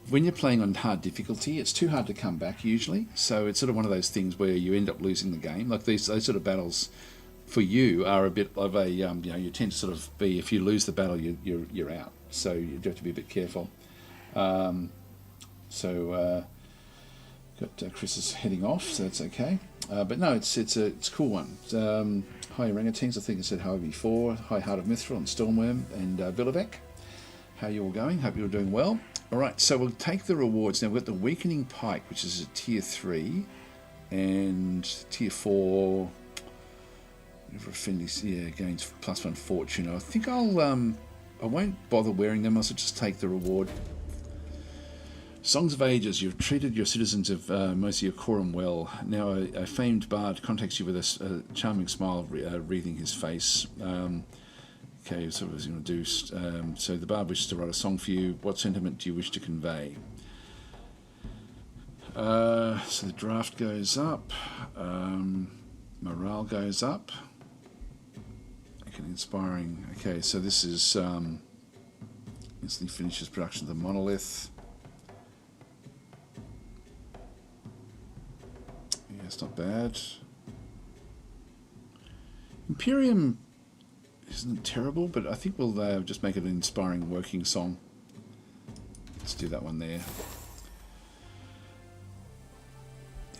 you're playing on hard difficulty, it's too hard to come back usually. So it's sort of one of those things where you end up losing the game. Like those sort of battles, for you are a bit of a you tend to sort of be, if you lose the battle, you're out. So you do have to be a bit careful. Got Chris is heading off, so that's okay. But no, it's a cool one. Hi Orangutans, I think I said hi before. Hi Heart of Mithril and Stormworm and Villavec. How are you all going? Hope you're doing well. Alright, so we'll take the rewards. Now we've got the Weakening Pike, which is a tier 3, and tier 4 gains +1 fortune. I think I won't bother wearing them, I'll just take the reward. Songs of Ages, you've treated your citizens of Mosia Coram well. Now a famed bard contacts you with a charming smile wreathing his face. Okay, so what was he going to do? So the bard wishes to write a song for you. What sentiment do you wish to convey? So the draft goes up. Morale goes up. Okay, inspiring. Okay, so this is instantly finishes production of the monolith. It's not bad. Imperium isn't terrible, but I think we'll just make it an inspiring working song. Let's do that one there.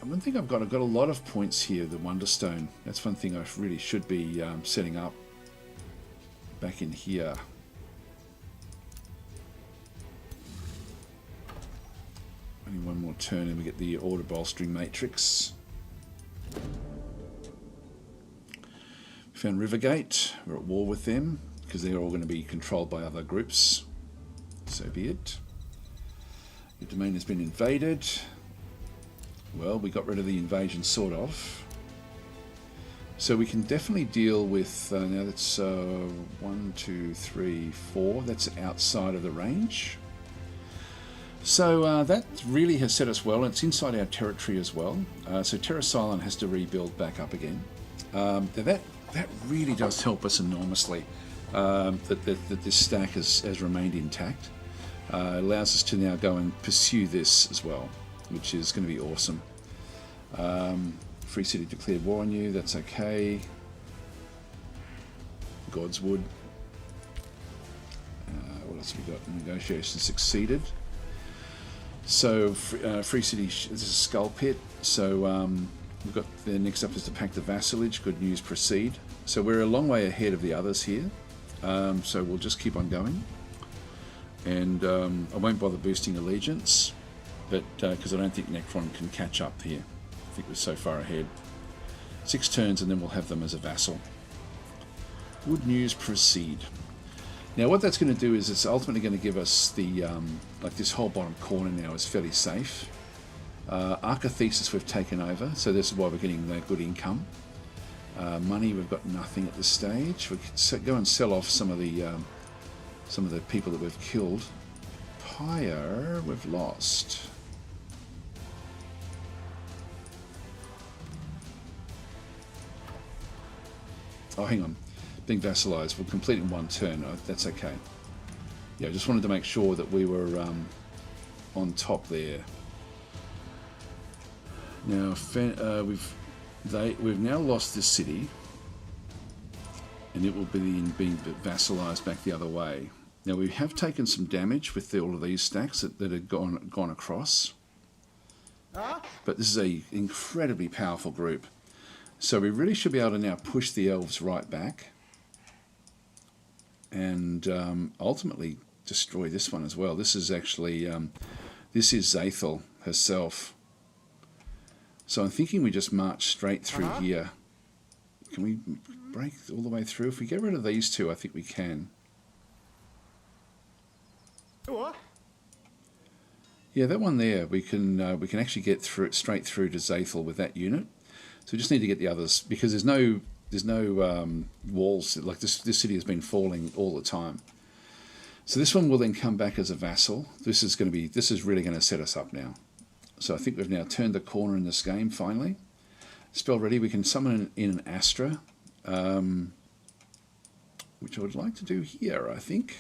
And one thing I've got a lot of points here, the Wonderstone. That's one thing I really should be setting up back in here. Only one more turn and we get the order bolstering matrix. We found Rivergate. We're at war with them because they're all going to be controlled by other groups. So be it. Your domain has been invaded. Well, we got rid of the invasion, sort of. So we can definitely deal with, now that's 1, 2, 3, 4. That's outside of the range. So that really has set us well. It's inside our territory as well. So Terra Silent has to rebuild back up again. That really does help us enormously. That this stack has remained intact. Allows us to now go and pursue this as well, which is going to be awesome. Free City declared war on you. That's okay. Godswood. What else have we got? Negotiations succeeded. So Free City, this is a Skull Pit. So we've got the next up is to pack the vassalage. Good news, proceed. So we're a long way ahead of the others here. So we'll just keep on going. And I won't bother boosting allegiance, but because I don't think Necron can catch up here. I think we're so far ahead. 6 turns and then we'll have them as a vassal. Would news proceed? Now what that's going to do is it's ultimately going to give us the, like this whole bottom corner now is fairly safe. Archathesis we've taken over, so this is why we're getting the good income. Money, we've got nothing at this stage. We could go and sell off some of the people that we've killed. Pyre, we've lost. Oh, hang on. Being vassalized, we'll complete in 1 turn. Oh, that's okay. Yeah, I just wanted to make sure that we were on top there. Now, we've now lost this city, and it will be being vassalized back the other way. Now we have taken some damage with all of these stacks that have gone across, but this is a incredibly powerful group. So we really should be able to now push the elves right back, and ultimately destroy this one as well. This is actually this is Zathel herself. So I'm thinking we just march straight through here. Can we break all the way through? If we get rid of these two, I think we can. Yeah, that one there, we can actually get through straight through to Zathel with that unit. So we just need to get the others, because there's no walls. Like this city has been falling all the time. So this one will then come back as a vassal. This is really going to set us up now. So I think we've now turned the corner in this game, finally. Spell ready, we can summon in an Astra, which I would like to do here, I think.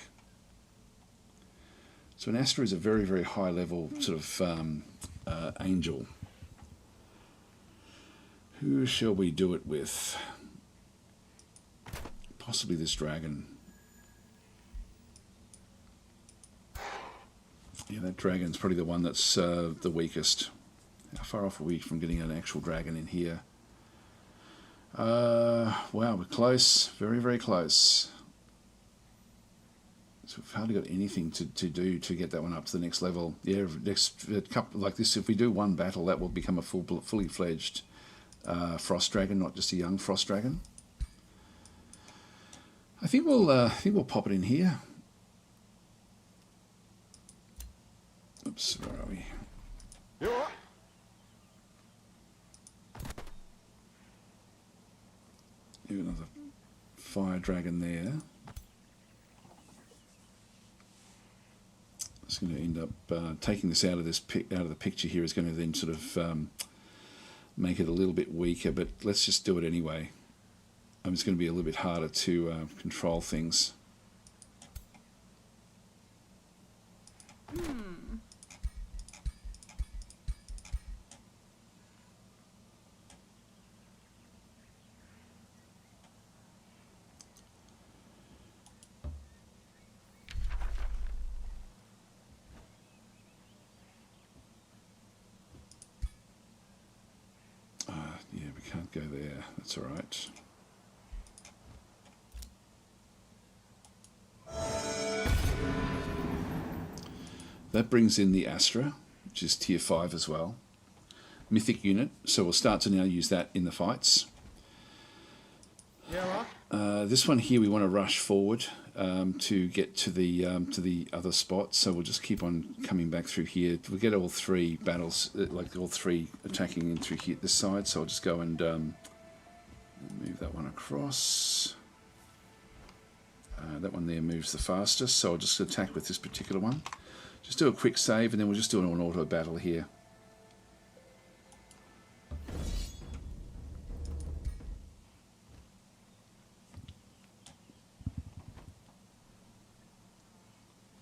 So an Astra is a very, very high level sort of angel. Who shall we do it with? Possibly this dragon. Yeah, that dragon's probably the one that's the weakest. How far off are we from getting an actual dragon in here? Wow, we're close. Very, very close. So we've hardly got anything to do to get that one up to the next level. Yeah, next couple like this, if we do one battle, that will become a fully fledged frost dragon, not just a young frost dragon. I think we'll pop it in here. Oops, where are we? Another fire dragon there. It's going to end up taking this out of the picture here is going to then sort of make it a little bit weaker, but let's just do it anyway. It's going to be a little bit harder to control things. Yeah, we can't go there. That's all right. That brings in the Astra, which is tier 5 as well. Mythic unit, so we'll start to now use that in the fights. This one here we want to rush forward to get to the other spot, so we'll just keep on coming back through here. We'll get all 3 battles, like all 3 attacking in through here this side, so I'll just go and move that one across. That one there moves the fastest, so I'll just attack with this particular one. Just do a quick save and then we'll just do an auto battle here.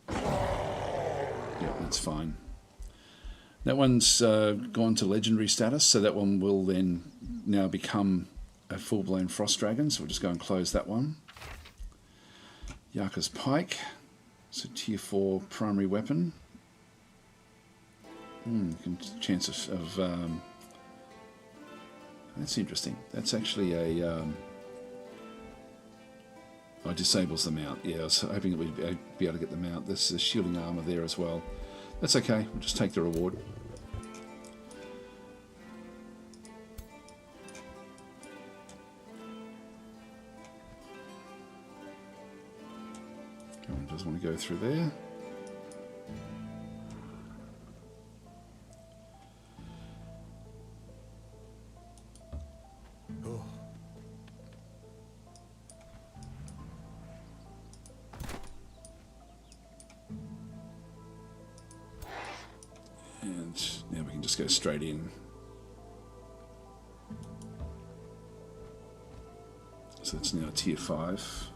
Yep, that's fine. That one's gone to legendary status, so that one will then now become a full-blown frost dragon, so we'll just go and close that one. Yaka's Pike. It's a tier 4 primary weapon. Chance of that's interesting. That's actually a oh it disables the mount. Yeah, I was hoping that we'd be able to get the mount. There's the shielding armor there as well. That's okay. We'll just take the reward. One doesn't want to go through there. And now we can just go straight in. So it's now tier 5.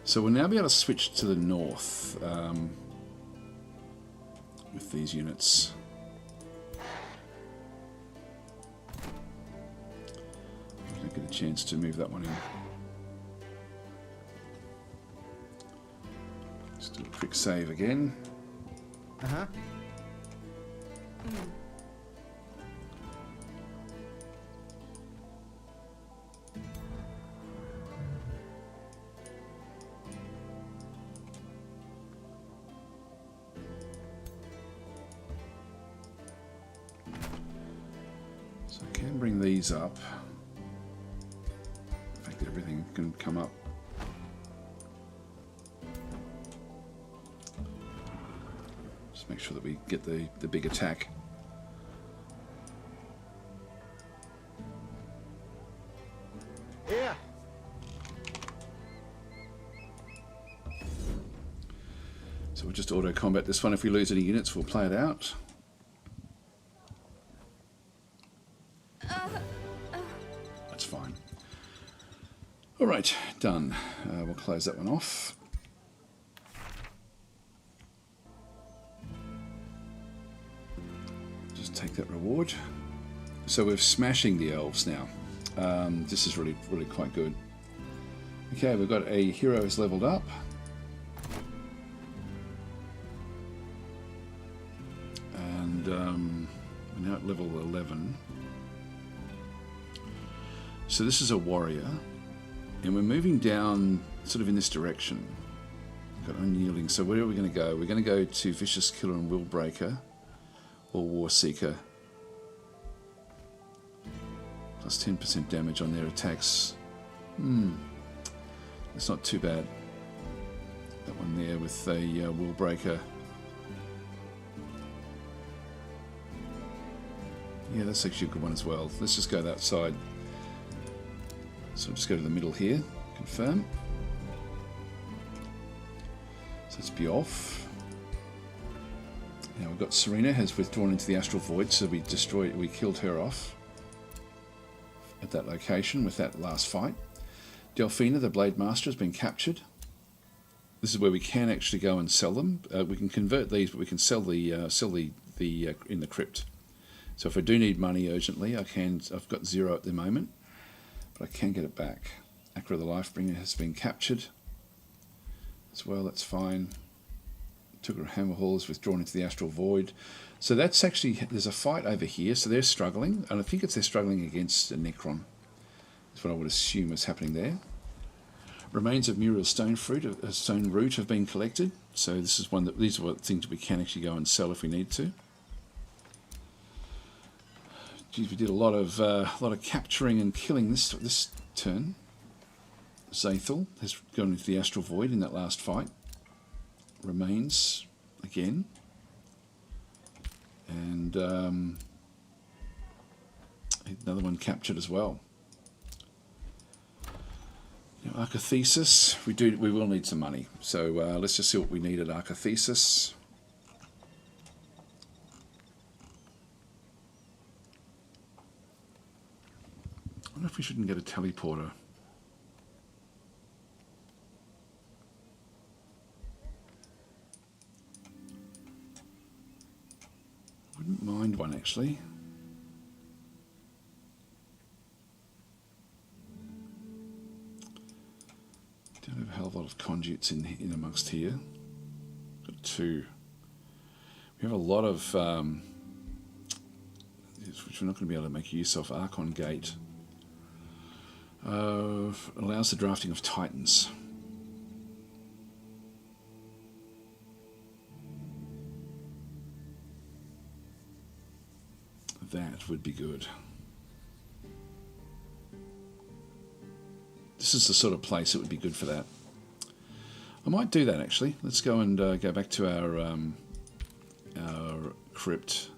So we'll now be able to switch to the north with these units. I don't get a chance to move that one in. Just do a quick save again. Uh-huh. So I can bring these up. In fact, everything can come up. Just make sure that we get the big attack. Yeah. So we'll just auto combat this one. If we lose any units, we'll play it out. That's fine. All right, done. We'll close that one off. Just take that reward. So we're smashing the elves now. This is really quite good. Okay, we've got a hero who's leveled up. And we're now at level 11. So this is a warrior, and we're moving down sort of in this direction. Got unyielding. So where are we going to go? We're going to go to Vicious Killer and Willbreaker, or War Seeker. Plus 10% damage on their attacks. It's not too bad. That one there with a Willbreaker. Yeah, that's actually a good one as well. Let's just go that side. So just go to the middle here, confirm. So let's be off. Now we've got Serena has withdrawn into the Astral Void, so we killed her off at that location with that last fight. Delphina, the Blade Master, has been captured. This is where we can actually go and sell them. We can convert these, but we can sell the in the crypt. So if I do need money urgently, I can. I've got 0 at the moment, but I can get it back. Akra the Lifebringer has been captured as well. That's fine. Tugra Hammerhall is withdrawn into the Astral Void. So that's actually, there's a fight over here. So they're struggling, and I think they're struggling against a Necron. That's what I would assume is happening there. Remains of Muriel Stone Root have been collected. So this is one that these are things we can actually go and sell if we need to. Geez, we did a lot of capturing and killing this turn. Zathel has gone into the Astral Void in that last fight. Remains again, and another one captured as well. Now, Arcathesis, we will need some money, so let's just see what we need at Arcathesis. I wonder if we shouldn't get a teleporter. Wouldn't mind one actually. Don't have a hell of a lot of conduits in amongst here. Got 2. We have a lot of, which we're not going to be able to make use of. Archon Gate allows the drafting of Titans. That would be good. This is the sort of place that would be good for that. I might do that actually. Let's go and go back to our crypt,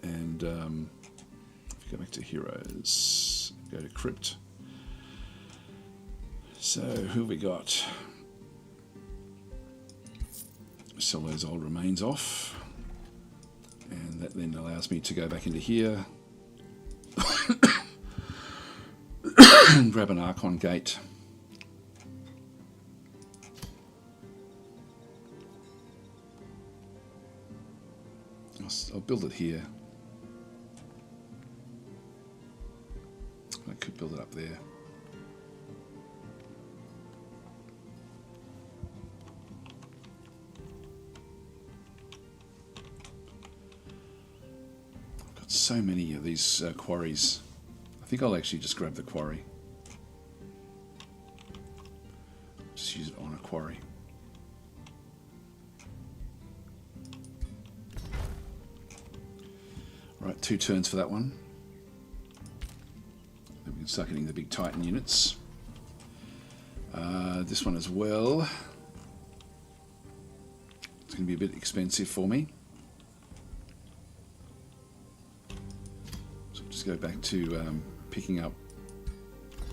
and if we go back to heroes, go to crypt. So who have we got? Sell those old remains off, and that then allows me to go back into here and grab an Archon Gate. I'll build it here. I could build it up there. I've got so many of these quarries. I think I'll actually just grab the quarry. Just use it on a quarry. Right, 2 turns for that one. Then we can start getting the big Titan units. This one as well. It's going to be a bit expensive for me. So I'll just go back to picking up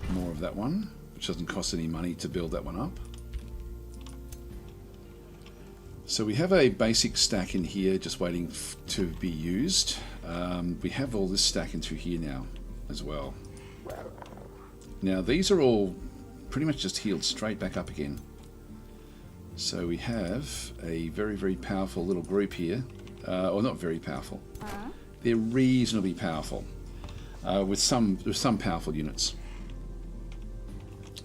more of that one, which doesn't cost any money to build that one up. So we have a basic stack in here just waiting to be used. We have all this stack into here now as well. Now these are all pretty much just healed straight back up again. So we have a very, very powerful little group here. Or not very powerful. They're reasonably powerful. With some powerful units.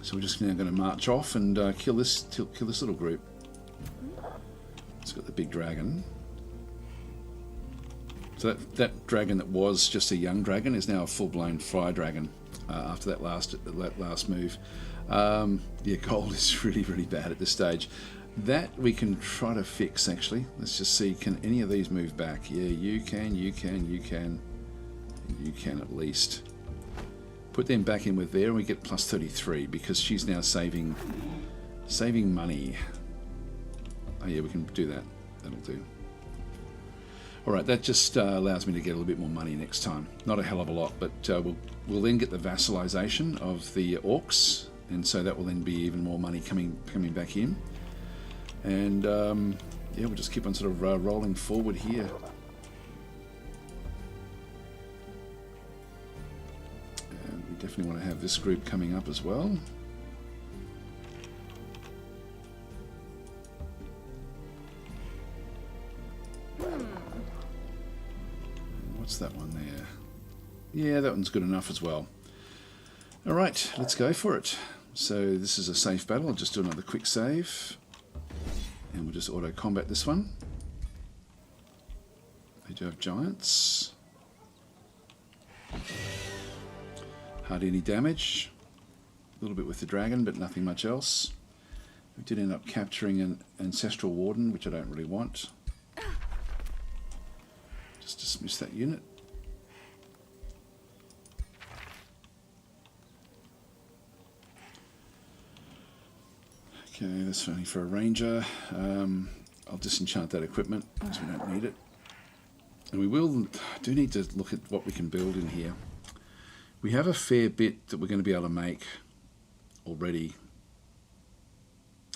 So we're just now going to march off and kill this little group. It's got the big dragon. So that dragon that was just a young dragon is now a full-blown fire dragon after that last move. Yeah, gold is really, really bad at this stage. That we can try to fix actually. Let's just see, can any of these move back? Yeah, you can, you can, you can. You can at least. Put them back in with there and we get plus 33 because she's now saving money. Oh yeah, we can do that. That'll do. Alright, that just allows me to get a little bit more money next time. Not a hell of a lot, but we'll then get the vassalization of the orcs, and so that will then be even more money coming back in. And yeah, we'll just keep on sort of rolling forward here. And we definitely want to have this group coming up as well. What's that one there? Yeah, that one's good enough as well. Alright, let's go for it. So this is a safe battle. I'll just do another quick save. And we'll just auto-combat this one. They do have giants. Hardly any damage. A little bit with the dragon, but nothing much else. We did end up capturing an ancestral warden, which I don't really want. Just dismiss that unit. Okay, that's only for a ranger. I'll disenchant that equipment because we don't need it. And we do need to look at what we can build in here. We have a fair bit that we're going to be able to make already.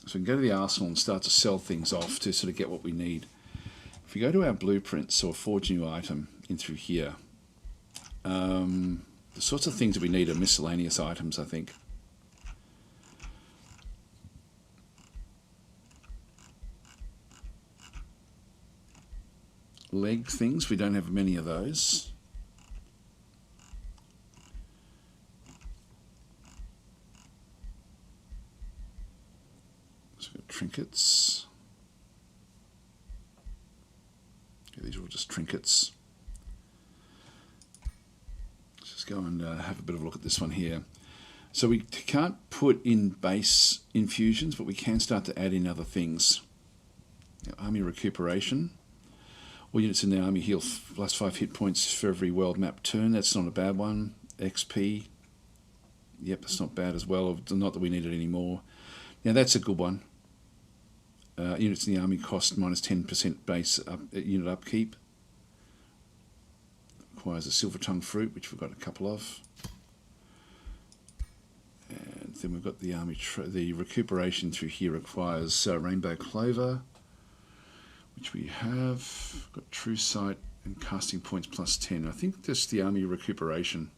So we can go to the arsenal and start to sell things off to sort of get what we need. If we go to our blueprints or forge new item in through here, the sorts of things that we need are miscellaneous items, I think. Leg things, we don't have many of those. So we've got trinkets. these are all just trinkets. Let's just go and have a bit of a look at this one here. So we can't put in base infusions, but we can start to add in other things. Army recuperation. All units in the army heal plus 5 hit points for every world map turn. That's not a bad one. XP. Yep, that's not bad as well. Not that we need it anymore. Now that's a good one. Units in the army cost minus 10% base unit upkeep. Requires a silver tongue fruit, which we've got a couple of. And then we've got the army. The recuperation through here requires rainbow clover, which we have. Got true sight and casting points plus 10. I think that's the army recuperation.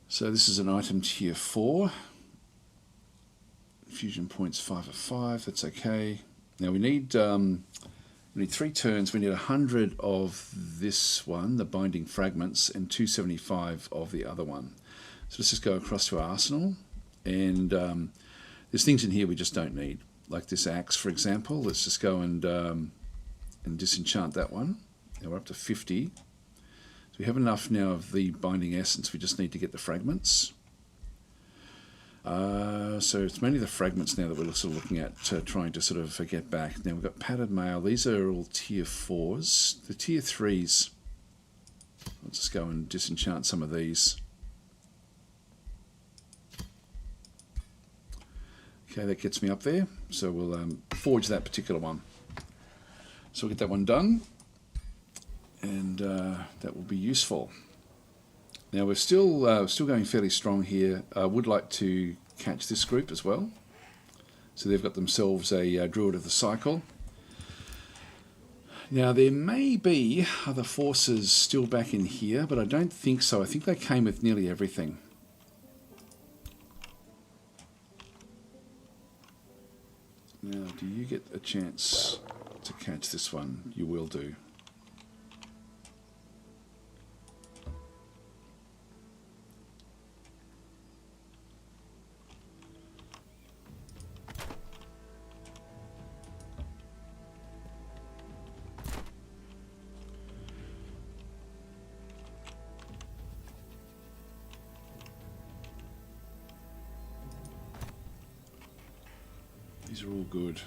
So this is an item tier 4. Fusion points 5 of 5. That's okay. Now we need 3 turns. We need 100 of this one, the binding fragments, and 275 of the other one. So let's just go across to our arsenal, and there's things in here we just don't need, like this axe, for example. Let's just go and disenchant that one. Now we're up to 50. So we have enough now of the binding essence. We just need to get the fragments. So it's mainly the fragments now that we're sort of looking at, trying to sort of get back. Now we've got padded mail. These are all tier 4s. The tier 3s, let's just go and disenchant some of these. Okay, that gets me up there. So we'll forge that particular one. So we'll get that one done, and that will be useful. Now we're still going fairly strong here. I would like to catch this group as well. So they've got themselves a Druid of the Cycle. Now there may be other forces still back in here, but I don't think so. I think they came with nearly everything. Now, do you get a chance to catch this one? You will do. These are all good.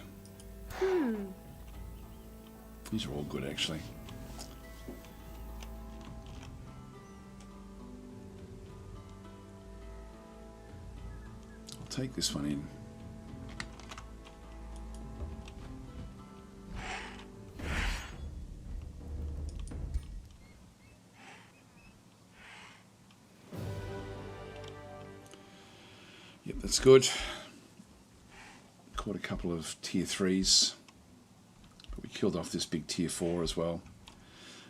These are all good, actually. I'll take this one in. Yep, that's good. Caught a couple of tier 3s, but we killed off this big tier 4 as well.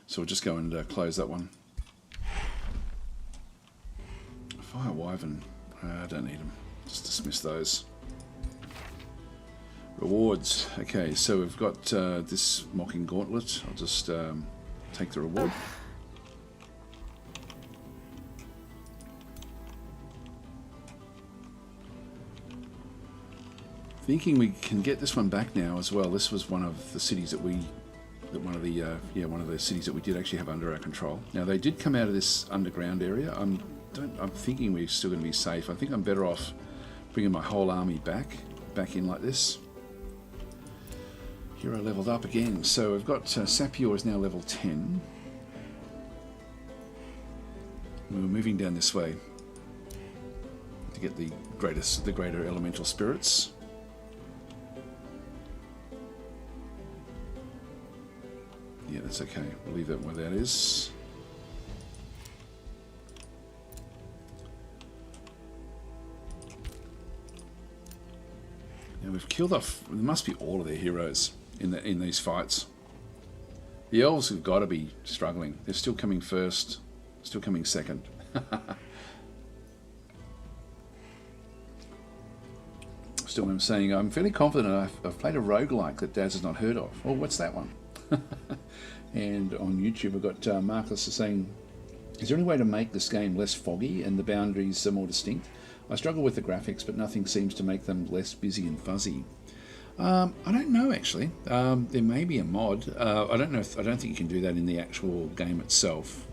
So we'll just go and close that one. Fire Wyvern, I don't need them. Just dismiss those. Rewards. Okay, so we've got this Mocking Gauntlet. I'll just take the reward. Thinking we can get this one back now as well. This was one of the cities that one of the cities that we did actually have under our control. Now they did come out of this underground area. I'm thinking we're still going to be safe. I think I'm better off bringing my whole army back in like this. Hero leveled up again. So we've got Sapior is now level 10. We're moving down this way to get the greater elemental spirits. Yeah, that's okay. We'll leave that where that is. Now we've killed off. There must be all of their heroes in these fights. The elves have got to be struggling. They're still coming first, still coming second. Still, I'm saying I'm fairly confident I've played a roguelike that Daz has not heard of. Oh, what's that one? And on YouTube I've got Marcus saying, is there any way to make this game less foggy and the boundaries are more distinct? I struggle with the graphics, but nothing seems to make them less busy and fuzzy. I don't know actually. There may be a mod. I don't know. I don't think you can do that in the actual game itself.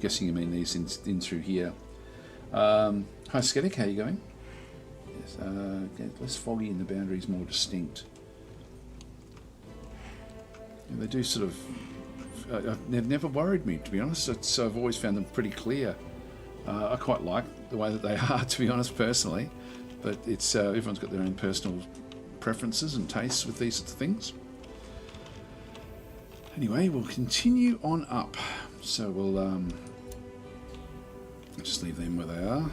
Guessing you mean these in through here. Hi Sketic, how you going? Yes, less foggy and the boundaries more distinct. Yeah, they do sort of. They've never worried me, to be honest. So I've always found them pretty clear. I quite like the way that they are, to be honest, personally. But it's everyone's got their own personal preferences and tastes with these sorts of things. Anyway, we'll continue on up. So we'll just leave them where they are.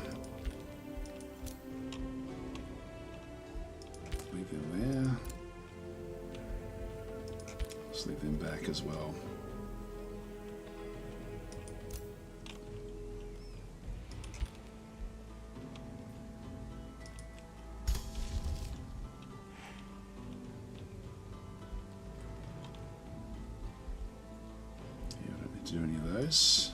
Leave them there. Just leave them back as well. Do any of those.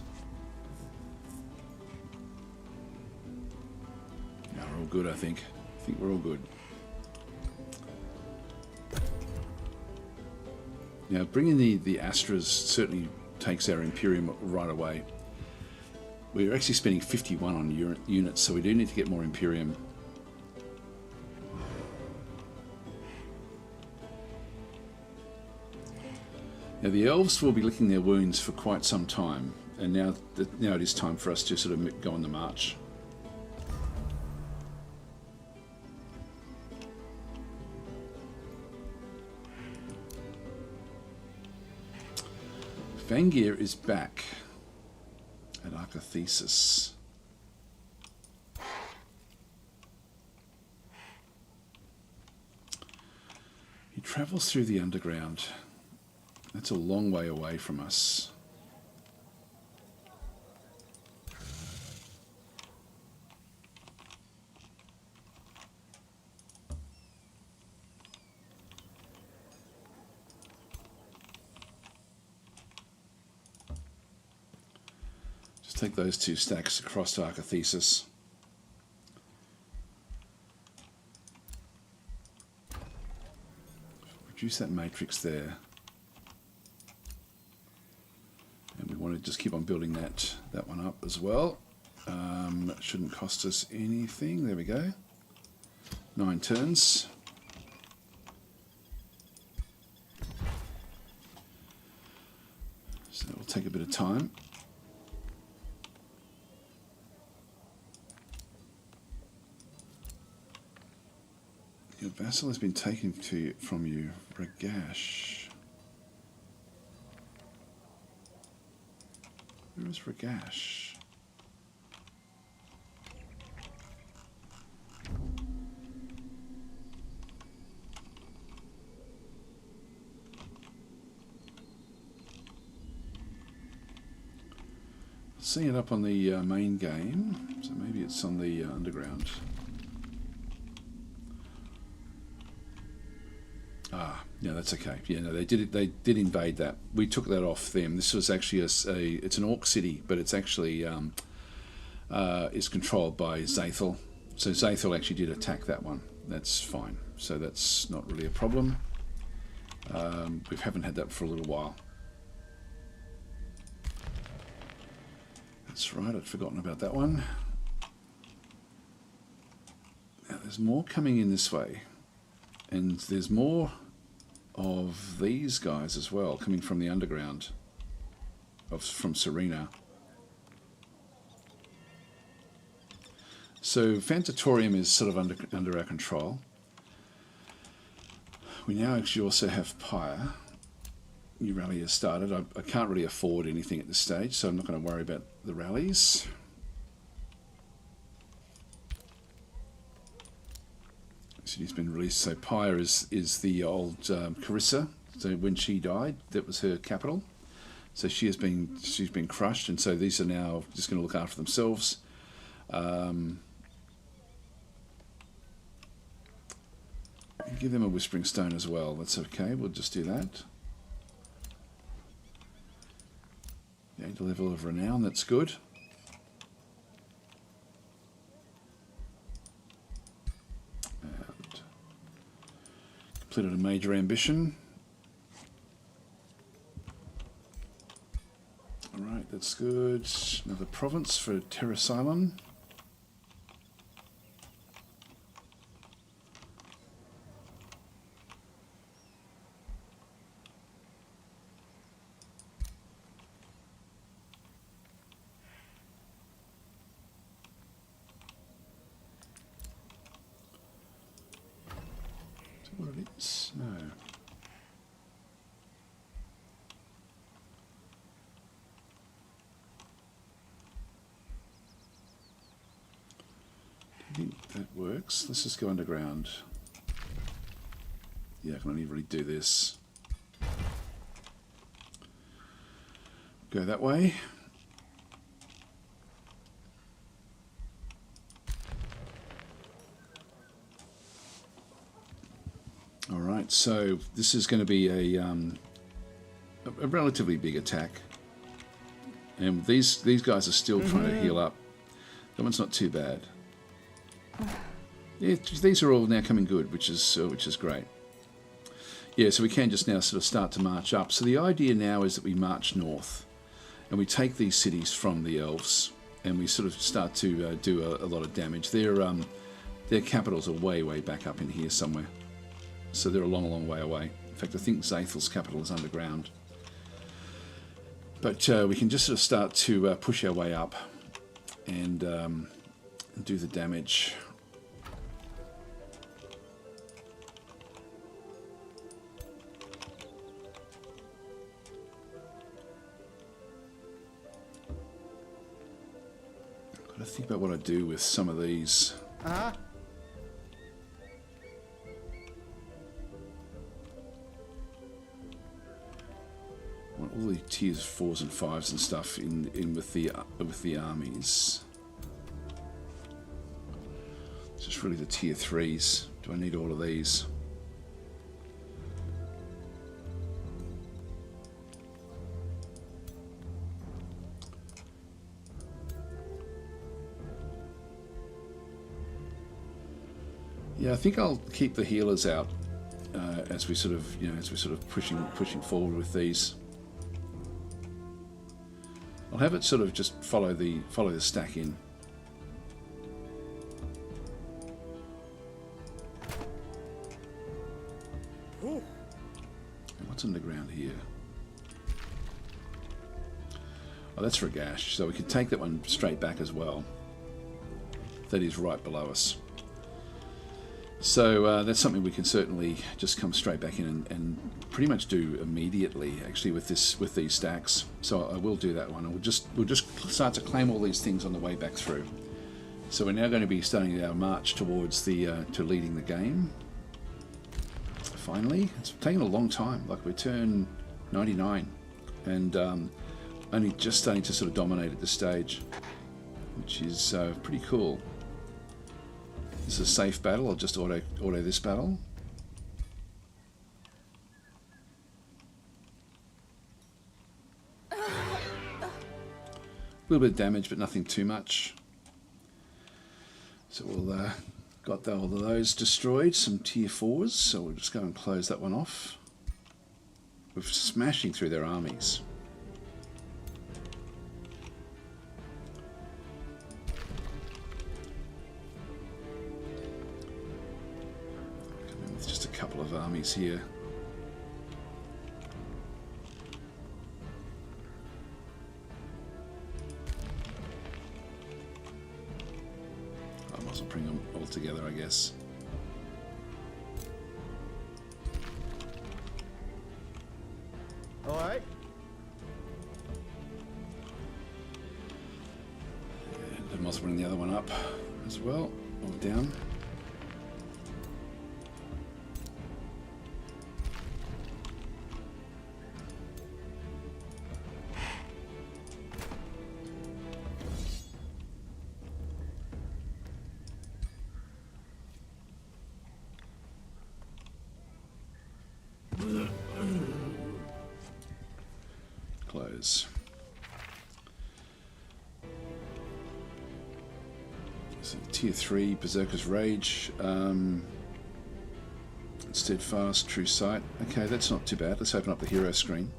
No, we're all good, I think. I think we're all good. Now, bringing the Astras certainly takes our Imperium right away. We're actually spending 51 on units, so we do need to get more Imperium. Now the Elves will be licking their wounds for quite some time, and now it is time for us to sort of go on the march. Vangir is back at Arcathesis. He travels through the underground. That's a long way away from us. Just take those two stacks across to Arcathesis. Reduce that matrix there. And we want to just keep on building that one up as well. That shouldn't cost us anything. There we go. 9 turns. So that will take a bit of time. Your vassal has been taken from you, Ragash. Where is Ragash? Seeing it up on the main game, so maybe it's on the underground. Yeah, that's okay. Yeah, no, they did invade that. We took that off them. This was actually it's an orc city, but it's actually is controlled by Zathel. So Zathel actually did attack that one. That's fine. So that's not really a problem. We haven't had that for a little while. That's right. I'd forgotten about that one. Now there's more coming in this way, and there's more of these guys as well coming from the underground from Serena. So Fantatorium is sort of under our control. We now actually also have Pyre. New rally has started. I can't really afford anything at this stage, so I'm not going to worry about the rallies. City's been released. So Pyre is the old Carissa. So when she died, that was her capital. So she's been crushed, and so these are now just going to look after themselves. Give them a Whispering Stone as well. That's okay. We'll just do that. Gained a level of renown. That's good. Completed a major ambition. Alright, that's good. Another province for Terrasilon. Is that what it is? No. I think that works. Let's just go underground. Yeah, I can only really do this. Go that way. All right, so this is going to be a relatively big attack, and these guys are still trying to heal up. That one's not too bad. Yeah, these are all now coming good, which is great. Yeah, so we can just now sort of start to march up. So the idea now is that we march north, and we take these cities from the Elves, and we sort of start to do a lot of damage. Their capitals are way back up in here somewhere, so they're a long way away. In fact, I think Zathel's capital is underground. But we can just sort of start to push our way up and do the damage. Got to think about what I do with some of these. All the tiers 4s and 5s and stuff in with the armies. It's just really the tier 3s. Do I need all of these? Yeah, I think I'll keep the healers out as we sort of pushing forward with these. I'll have it sort of just follow the stack in. And what's underground here? Oh, that's Ragash, so we could take that one straight back as well. That is right below us. So that's something we can certainly just come straight back in and pretty much do immediately, actually, with these stacks. So I will do that one, and we'll just start to claim all these things on the way back through. So we're now going to be starting our march towards to leading the game. Finally, it's taken a long time. Like, we turn 99, and only just starting to sort of dominate at this stage, which is pretty cool. This is a safe battle. I'll just auto this battle. A little bit of damage, but nothing too much. So we'll got all of those destroyed. Some tier 4s, so we'll just go and close that one off. We're smashing through their armies. Just a couple of armies here. I might as well bring them all together, I guess. All right. And I must bring the other one up as well, or down. Close. So tier 3 Berserker's Rage. Steadfast, true sight. Okay, that's not too bad. Let's open up the hero screen.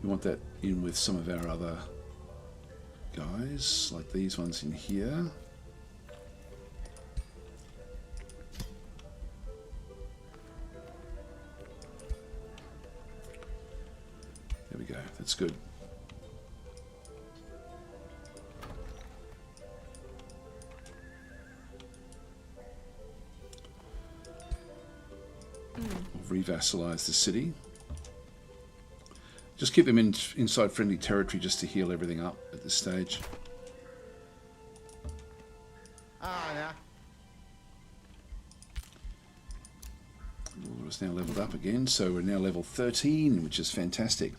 We want that in with some of our other guys, like these ones in here. There we go, that's good. We'll revassalize the city. Just keep them inside friendly territory just to heal everything up at this stage. Yeah. It's now leveled up again, so we're now level 13, which is fantastic.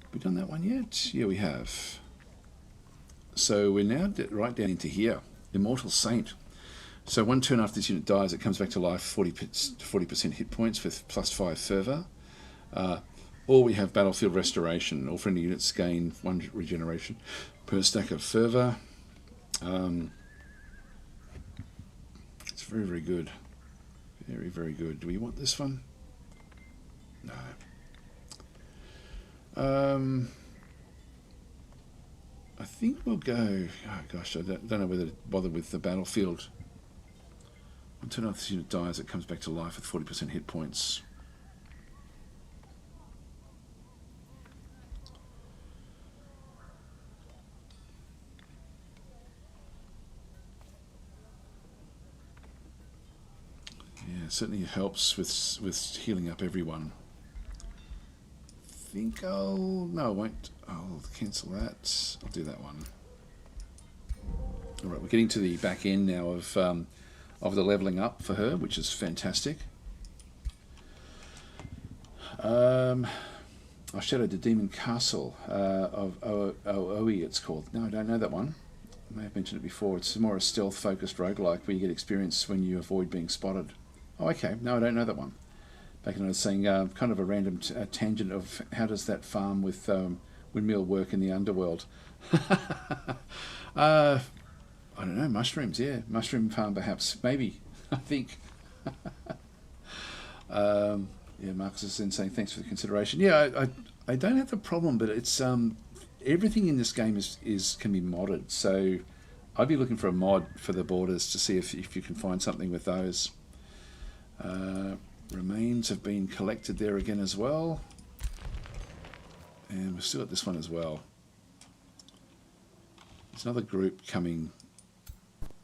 Have we done that one yet? Yeah, we have. So we're now right down into here. Immortal Saint. So one turn after this unit dies, it comes back to life, 40% hit points with +5 fervor. Or we have battlefield restoration. All friendly units gain 1 regeneration per stack of fervor. It's very, very good. Very, very good. Do we want this one? No. I think we'll go... Oh gosh, I don't know whether to bother with the battlefield. One turn after this unit dies, it comes back to life with 40% hit points. Yeah, certainly helps with healing up everyone. I think no, I won't. I'll cancel that. I'll do that one. All right, we're getting to the back end now of the leveling up for her, which is fantastic. I shadowed the Demon Castle of Oe, it's called. No, I don't know that one. I may have mentioned it before. It's more a stealth-focused roguelike where you get experience when you avoid being spotted. Oh, okay. No, I don't know that one. Back when I was saying kind of a random tangent of how does that farm with windmill work in the underworld. I don't know, mushrooms, yeah. Mushroom farm perhaps, maybe, I think. Yeah, Marcus is then saying thanks for the consideration. Yeah, I don't have the problem, but it's everything in this game can be modded. So I'd be looking for a mod for the borders to see if you can find something with those. Remains have been collected there again as well. And we're still at this one as well. There's another group coming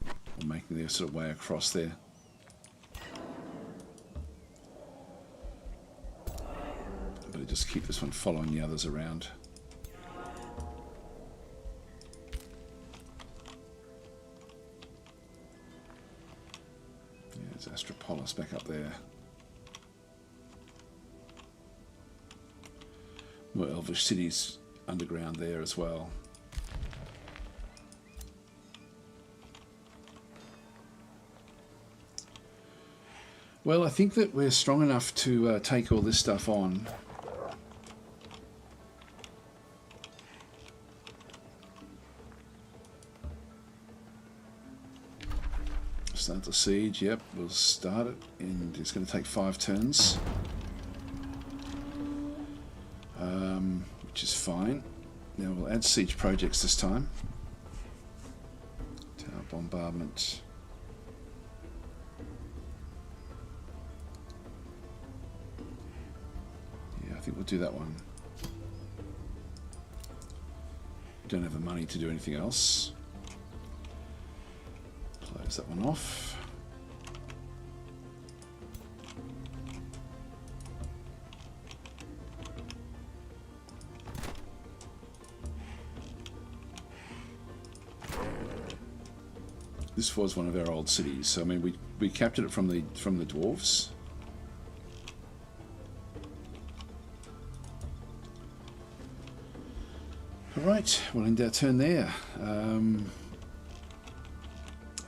or making their sort of way across there. But just keep this one following the others around. Yeah, there's Astropolis back up there. More Elvish cities underground there as well. Well, I think that we're strong enough to take all this stuff on. Start the siege, yep, we'll start it, and it's going to take 5 turns. Which is fine. Now we'll add siege projects this time. Tower bombardment. Yeah, I think we'll do that one. We don't have the money to do anything else. Close that one off. This was one of our old cities, so I mean we captured it from the dwarves. All right, we'll end our turn there. I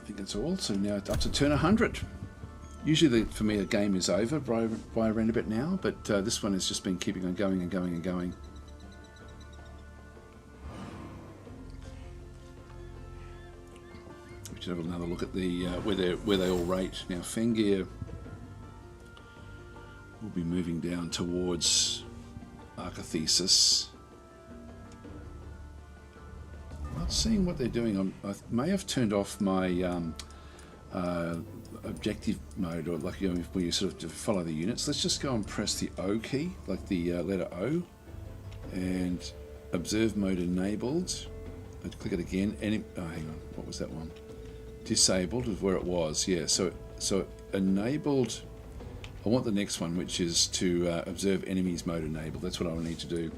think that's all. So now up to turn 100. Usually, for me, a game is over by around about now, but this one has just been keeping on going and going and going. We should have another look at the where they all rate now. Fengir we'll be moving down towards Archathesis. Not seeing what they're doing. I may have turned off my objective mode, or like, you know, where you sort of follow the units. Let's just go and press the O key, like the letter O, and observe mode enabled. I'd click it again. Oh, hang on, what was that one? Disabled is where it was. Yeah, so enabled. I want the next one, which is to observe enemies mode enabled. That's what I will need to do,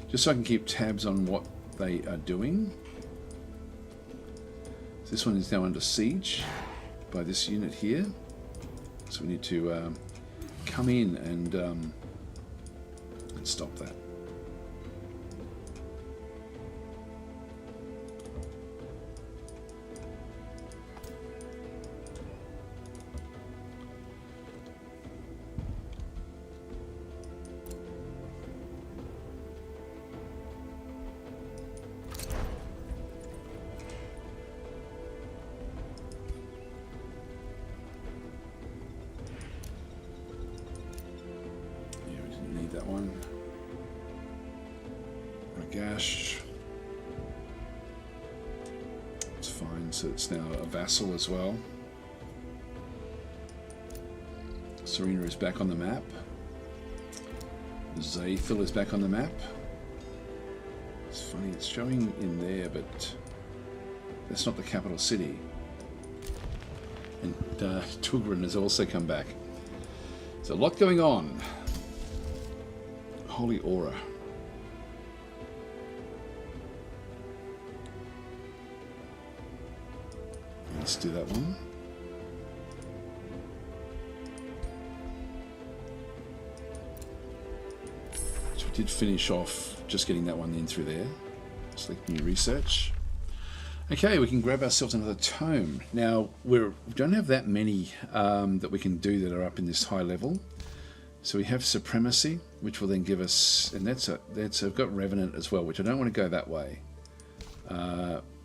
just so I can keep tabs on what they are doing. So this one is now under siege by this unit here, so we need to come in and stop that. That one. Ragash. It's fine, so it's now a vassal as well. Serena is back on the map. Zaethel is back on the map. It's funny, it's showing in there, but that's not the capital city. And Tugrin has also come back. There's a lot going on. Holy Aura. Let's do that one. So we did finish off just getting that one in through there. Select new research. Okay, we can grab ourselves another tome. Now, we don't have that many that we can do that are up in this high level. So we have Supremacy, which will then give us, and I've got Revenant as well, which I don't want to go that way.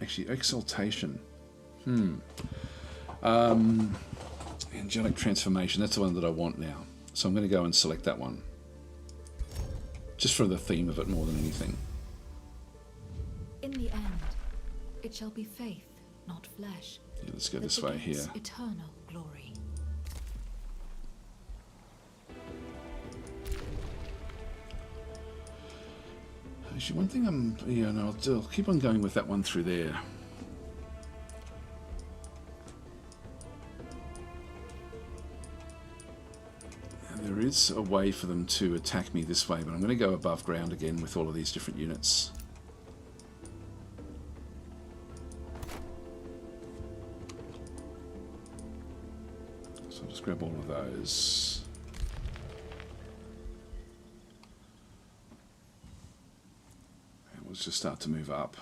Actually, Exaltation. Angelic Transformation, that's the one that I want now. So I'm going to go and select that one. Just for the theme of it more than anything. In the end, it shall be faith, not flesh. Yeah, let's go this way here. Eternal glory. Actually, one thing I'll keep on going with that one through there. And there is a way for them to attack me this way, but I'm going to go above ground again with all of these different units. So I'll just grab all of those. Let's just start to move up.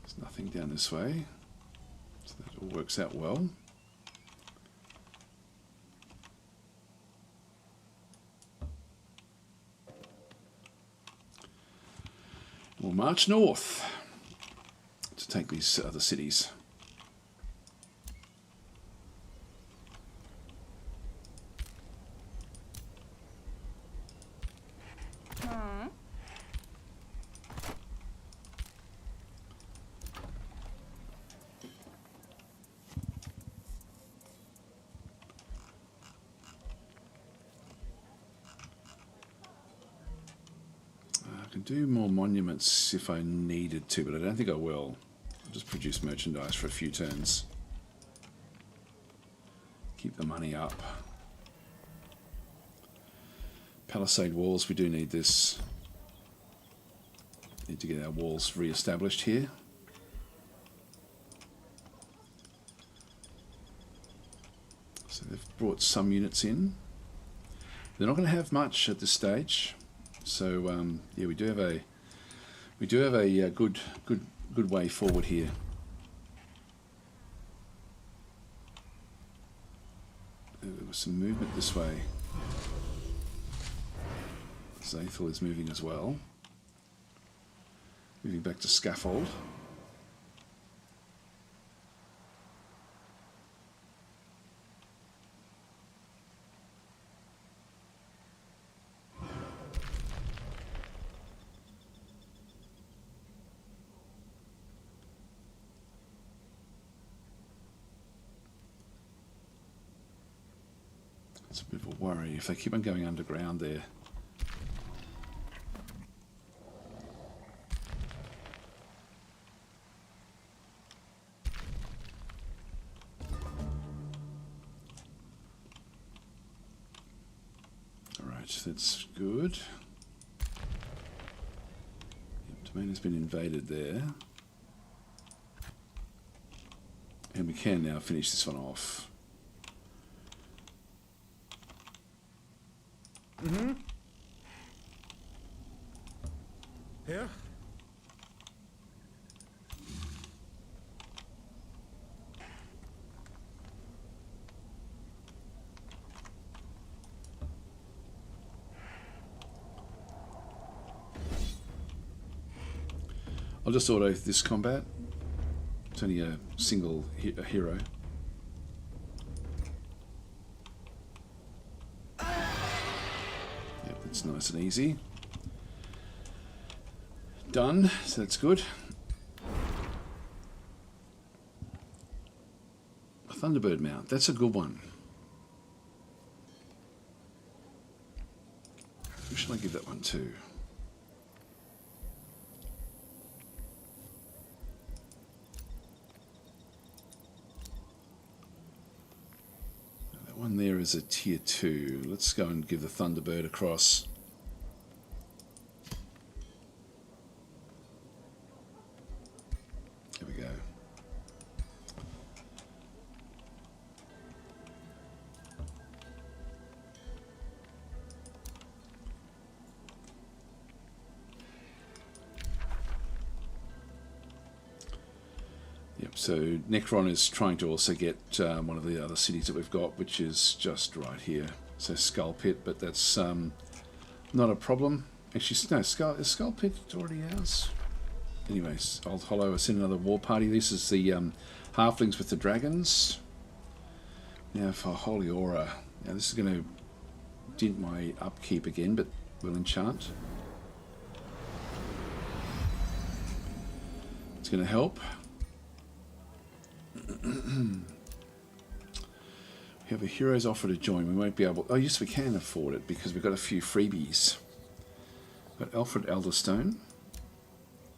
There's nothing down this way, so that all works out well. We'll march north to take these other cities. Do more monuments if I needed to, but I don't think I will. I'll just produce merchandise for a few turns. Keep the money up. Palisade walls, we do need this. Need to get our walls re-established here. So they've brought some units in. They're not going to have much at this stage. So yeah, we do have a good way forward here. There was some movement this way. Zaethel is moving as well. Moving back to Scaffold. It's a bit of a worry if they keep on going underground there. Alright, that's good. Yep, domain has been invaded there. And we can now finish this one off. Mm-hmm. Here? I'll just auto this combat. It's only a single hero. Yep, that's nice and easy. Done, so that's good. A Thunderbird mount, that's a good one. Who should I give that one to? One there is a tier 2. Let's go and give the Thunderbird across. There we go. Yep, so Necron is trying to also get one of the other cities that we've got, which is just right here. So Skull Pit, but that's not a problem. Actually, no, is Skull Pit already ours? Anyways, Old Hollow, I sent another war party. This is the Halflings with the Dragons. Now for Holy Aura. Now this is going to dent my upkeep again, but we'll enchant. It's going to help. We have a hero's offer to join. We won't be able... Oh, yes, we can afford it because we've got a few freebies. We've got Alfred Elderstone.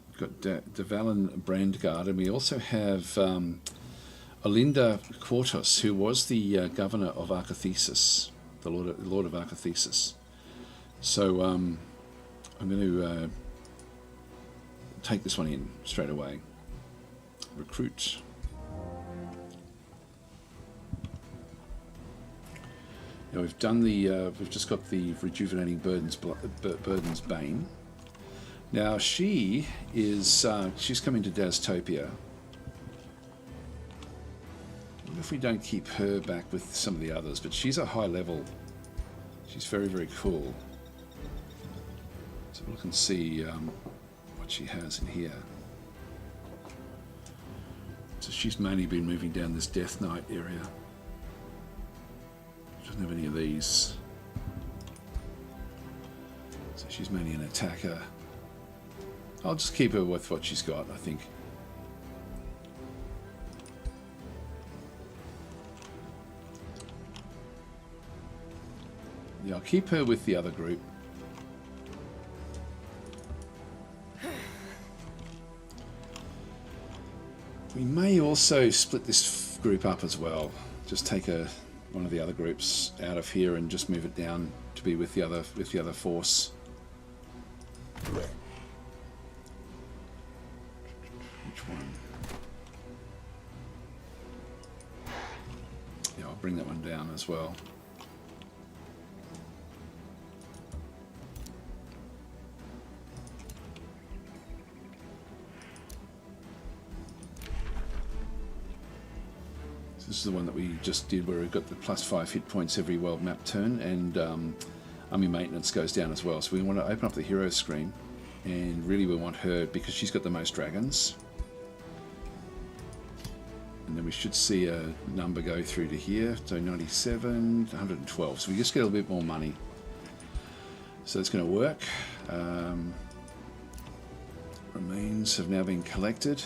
We've got Devalin Brandguard. And we also have Olinda Quartos, who was the governor of Arcathesis, the Lord of Arcathesis. So I'm going to take this one in straight away. Recruit. Now we've done the, we've just got the rejuvenating Burden's Bane. Now she is, she's coming to Dastopia. What if we don't keep her back with some of the others? But she's a high level. She's very, very cool. So look and see what she has in here. So she's mainly been moving down this Death Knight area. Doesn't have any of these. So she's mainly an attacker. I'll just keep her with what she's got, I think. Yeah, I'll keep her with the other group. We may also split this group up as well. Just take one of the other groups out of here and just move it down to be with the other force. Which one? Yeah, I'll bring that one down as well. This is the one that we just did where we've got the +5 hit points every world map turn, and army maintenance goes down as well. So we want to open up the hero screen, and really we want her because she's got the most dragons. And then we should see a number go through to here, so 97, 112. So we just get a little bit more money. So it's going to work. Remains have now been collected.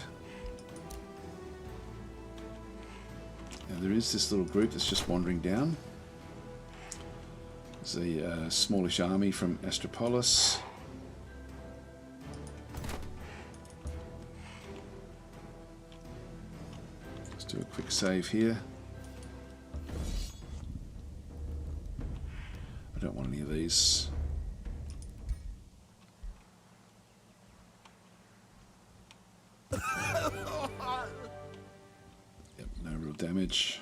Now there is this little group that's just wandering down. There's a smallish army from Astropolis. Let's do a quick save here. I don't want any of these. Yep, no real damage.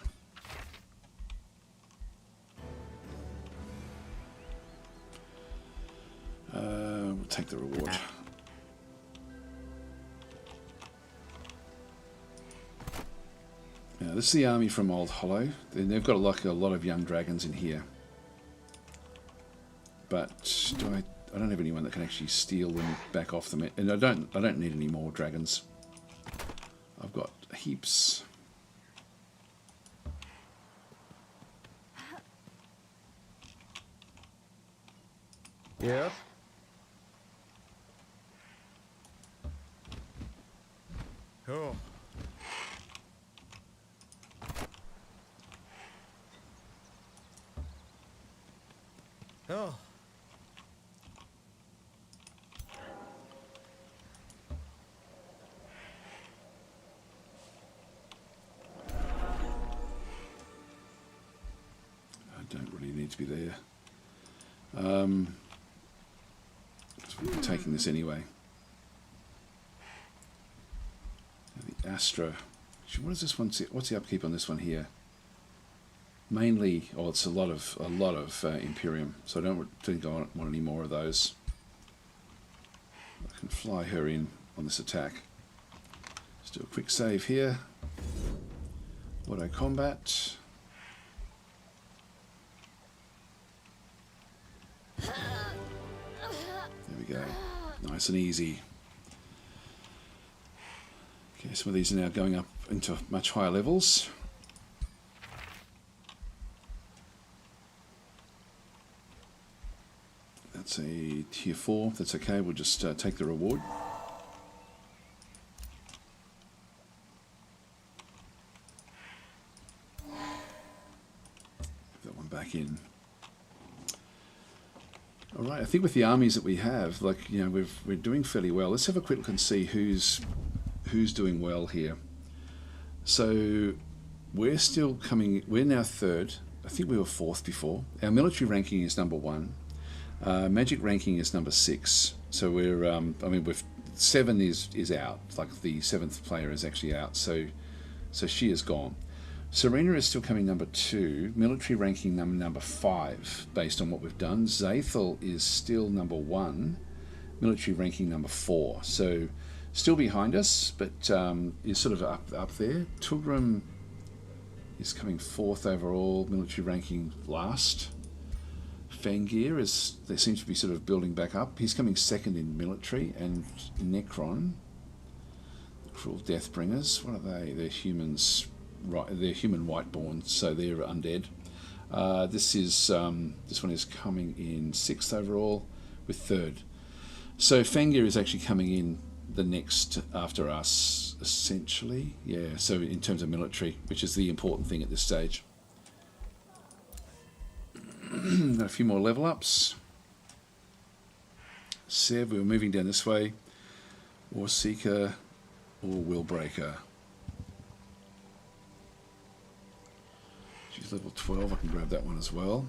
We'll take the reward. Now, this is the army from Old Hollow. They've got like a lot of young dragons in here. But I don't have anyone that can actually steal them back off them, and I don't need any more dragons. I've got heaps. Yeah. Oh. Oh. I don't really need to be there. We're taking this anyway. The Astra. What is this one? What's the upkeep on this one here? Mainly, oh, it's a lot of Imperium. So I don't think I want any more of those. I can fly her in on this attack. Let's do a quick save here. Auto combat. There we go. Nice and easy. Okay, some of these are now going up into much higher levels. That's a tier 4. That's okay. We'll just take the reward. Put that one back in. All right. I think with the armies that we have, like, you know, we're doing fairly well. Let's have a quick look and see who's doing well here. So we're still coming. We're now third. I think we were fourth before. Our military ranking is number 1. Magic ranking is number 6. So we're, I mean, with 7 is out. Like the 7th player is actually out. So she is gone. Serena is still coming number 2. Military ranking number 5, based on what we've done. Zathel is still number 1. Military ranking number 4. So still behind us, but is sort of up there. Tulgrim is coming 4th overall. Military ranking last. Fangir they seem to be sort of building back up. He's coming 2nd in military, and Necron, the Cruel Deathbringers. What are they? They're humans, right? They're human whiteborn, so they're undead. This one is coming in 6th overall, with 3rd. So Fangir is actually coming in the next after us, essentially. Yeah. So in terms of military, which is the important thing at this stage. Got a few more level ups. Seb, we were moving down this way. War Seeker or Willbreaker. She's level 12. I can grab that one as well.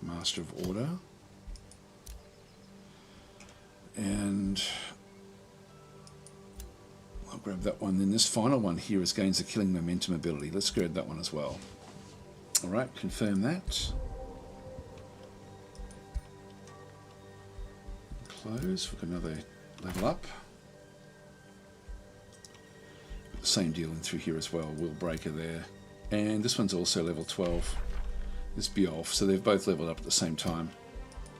Master of Order. And I'll grab that one. Then this final one here is gains the killing momentum ability. Let's grab that one as well. Alright, confirm that. Close. We've got another level up. Got the same deal in through here as well. Willbreaker there. And this one's also level 12. This Beowulf. So they've both leveled up at the same time.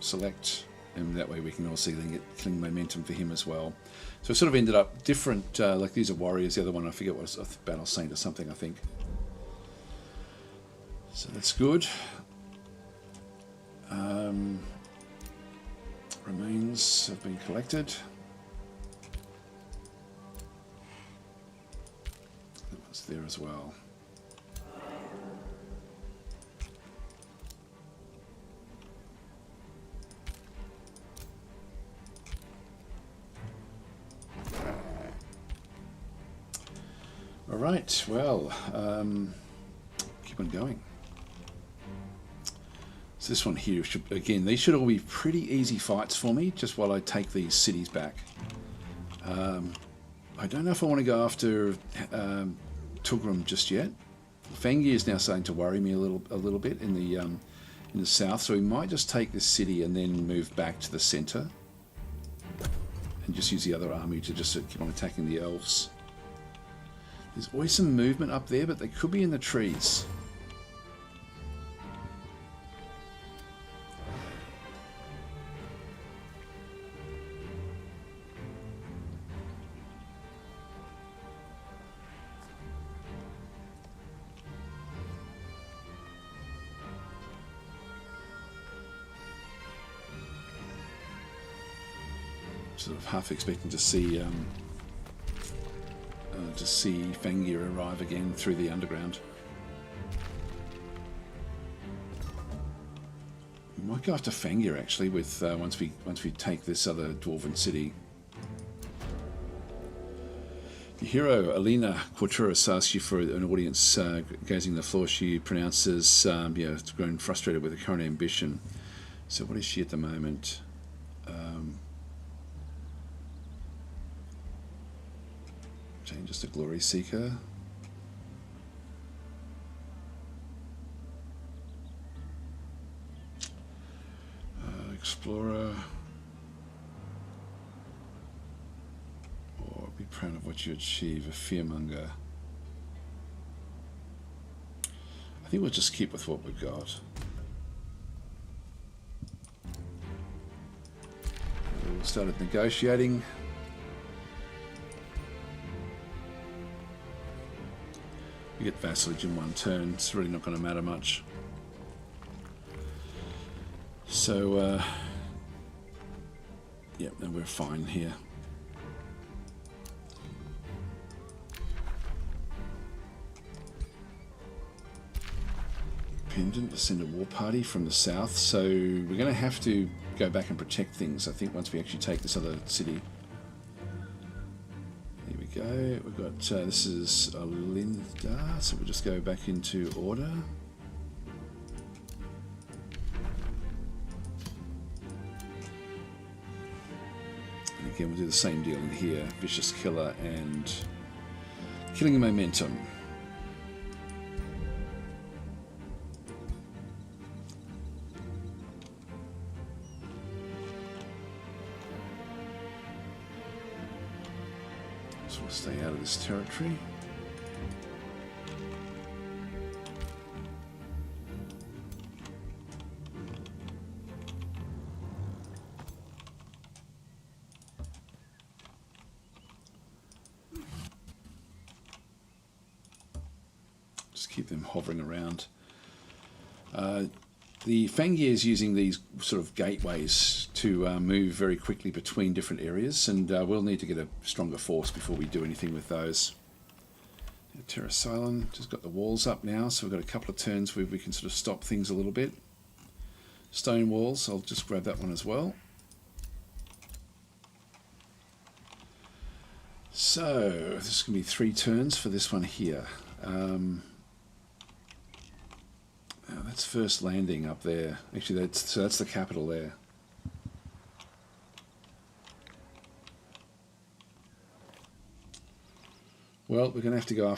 Select. And that way we can also get killing momentum for him as well. So it sort of ended up different. Like these are warriors. The other one, I forget what it was. A battle saint or something, I think. So that's good. Remains have been collected. That one's there as well. Right, well, keep on going. So this one here, again, these should all be pretty easy fights for me, just while I take these cities back. I don't know if I want to go after Tugrum just yet. Fangir is now starting to worry me a little bit in the south, so we might just take this city and then move back to the centre, and just use the other army to just keep on attacking the elves. There's always some movement up there, but they could be in the trees. Sort of half expecting to see Fangir arrive again through the underground. We might go after Fangir actually with once we take this other dwarven city. The hero Alina Quarturis asks you for an audience gazing the floor. She pronounces it's grown frustrated with her current ambition. So what is she at the moment? Just a glory seeker. Explorer. Or be proud of what you achieve. A fearmonger. I think we'll just keep with what we've got. We started negotiating. We get vassalage in one turn, it's really not going to matter much. So, yep, no, we're fine here. Pendant to send a war party from the south, so we're going to have to go back and protect things, I think, once we actually take this other city. Go. We've got this is Alinda, so we'll just go back into order. And again, we'll do the same deal in here: vicious killer and killing a momentum. So we'll stay out of this territory. Just keep them hovering around. The Fangir is using these sort of gateways to move very quickly between different areas, and we'll need to get a stronger force before we do anything with those. Terrasilon just got the walls up now, so we've got a couple of turns where we can sort of stop things a little bit. Stone walls, I'll just grab that one as well. So this is going to be 3 turns for this one here. Now that's first landing up there. Actually, that's the capital there. Well, we're going to have to go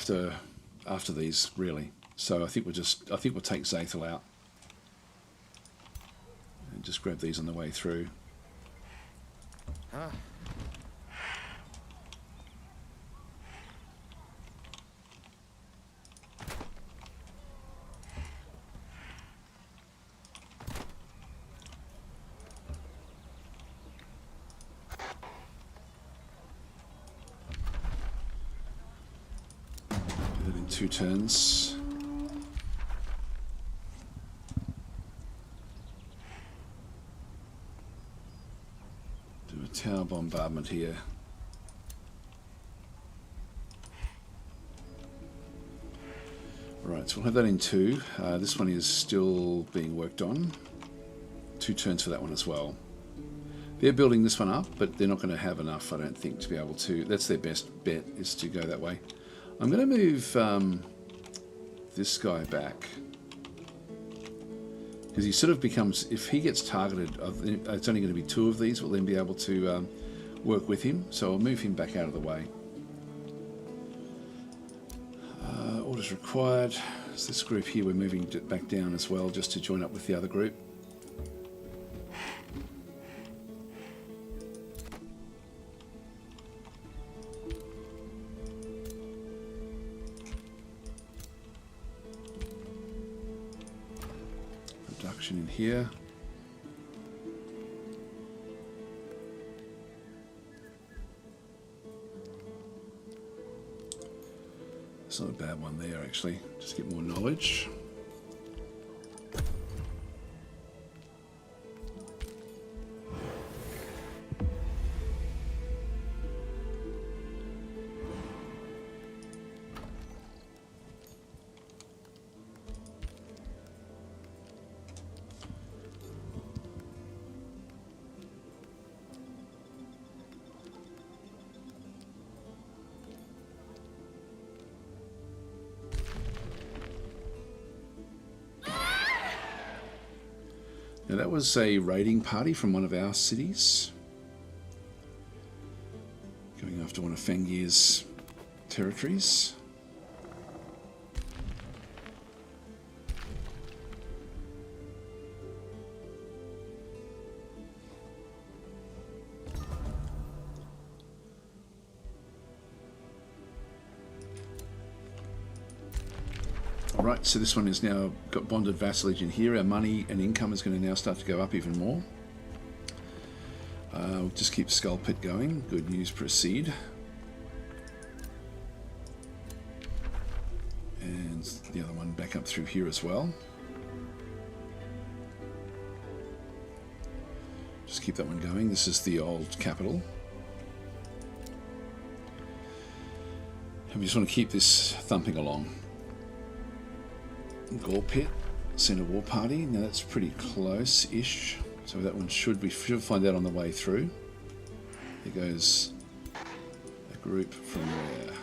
after these really. So I think we'll take Zathel out and just grab these on the way through. Do that in 2 turns. Do a tower bombardment here. Right, so we'll have that in 2. This one is still being worked on. 2 turns for that one as well. They're building this one up, but they're not going to have enough, I don't think, to be able to... That's their best bet, is to go that way. I'm going to move this guy back. Because he sort of becomes, if he gets targeted, it's only going to be 2 of these, we'll then be able to work with him. So I'll move him back out of the way. Orders required. So this group here, we're moving back down as well, just to join up with the other group. Production in here. It's not a bad one there, actually. Just get more knowledge. Now that was a raiding party from one of our cities. Going after one of Fengir's territories. Alright, so this one has now got bonded vassalage in here. Our money and income is going to now start to go up even more. We'll just keep Skull Pit going. Good news, proceed. And the other one back up through here as well. Just keep that one going. This is the old capital. And we just want to keep this thumping along. Gore Pit, Center War Party. Now that's pretty close-ish. So that one we should find out on the way through. There goes a group from where?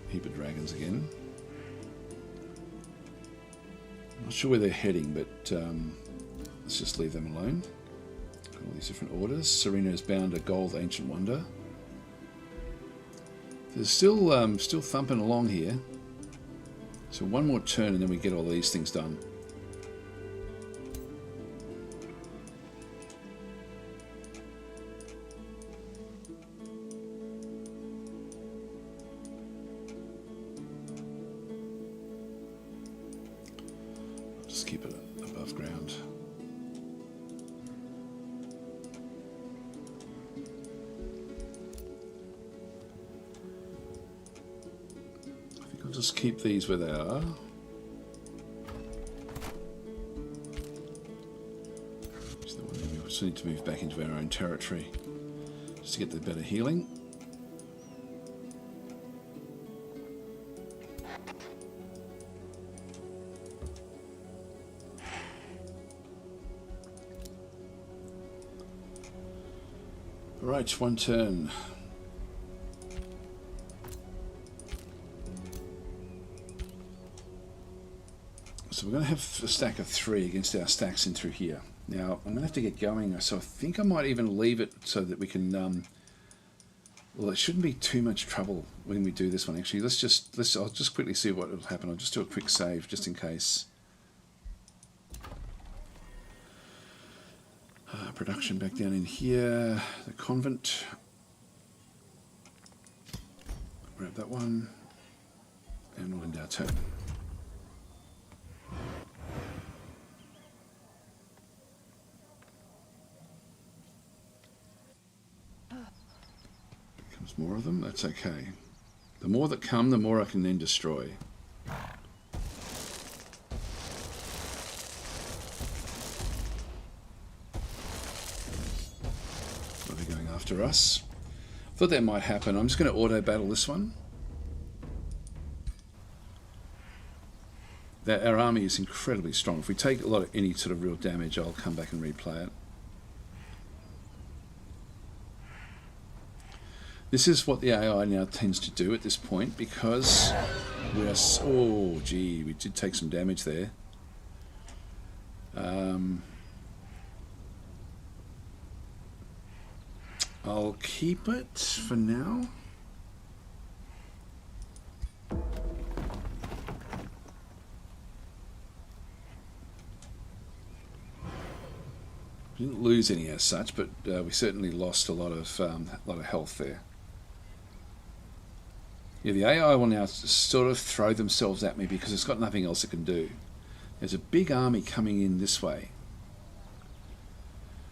Heap of dragons again. Not sure where they're heading, but let's just leave them alone. Got all these different orders. Serena is bound a gold ancient wonder. There's still thumping along here. So one more turn and then we get all these things done. Just keep it above ground. I'll just keep these where they are. We just need to move back into our own territory just to get the better healing. Right, one turn. So we're going to have a stack of 3 against our stacks in through here. Now I'm going to have to get going, so I think I might even leave it so that we can. Well, it shouldn't be too much trouble when we do this one. Actually, I'll just quickly see what will happen. I'll just do a quick save just in case. Production back down in here. The convent. Grab that one, and we'll end our turn. More of them, that's okay. The more that come, the more I can then destroy. Are they going after us? Thought that might happen. I'm just going to auto battle this one. Our army is incredibly strong. If we take any sort of real damage, I'll come back and replay it. This is what the AI now tends to do at this point, because we are... Oh, gee, we did take some damage there. I'll keep it for now. We didn't lose any as such, but we certainly lost a lot of health there. Yeah, the AI will now sort of throw themselves at me because it's got nothing else it can do. There's a big army coming in this way,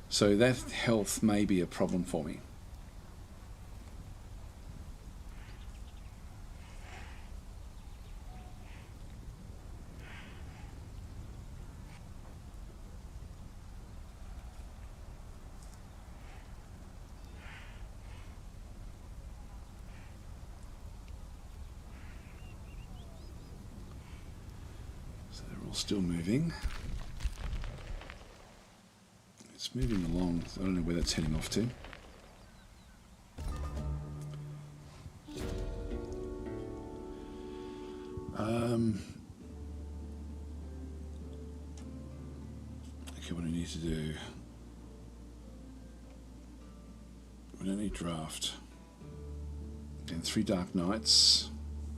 so that health may be a problem for me. Still moving. It's moving along. I don't know where that's heading off to. Okay, what do I need to do? We don't need draft. And 3 Dark Knights.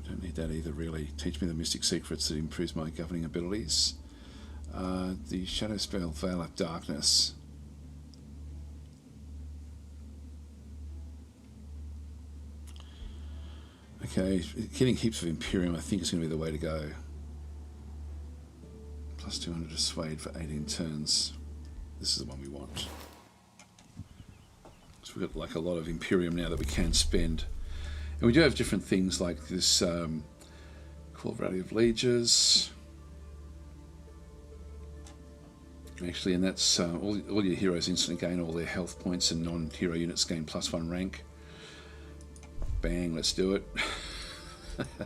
Don't need that either, really. Teach me the mystic secrets that improves my governing abilities. The shadow spell Veil of Darkness. Okay, getting heaps of Imperium I think is going to be the way to go. Plus 200 Dissuade for 18 turns. This is the one we want. So we've got like a lot of Imperium now that we can spend. And we do have different things like this Call of Rally of Lieges. Actually, and that's all your heroes instantly gain all their health points, and non-hero units gain +1 rank. Bang, let's do it.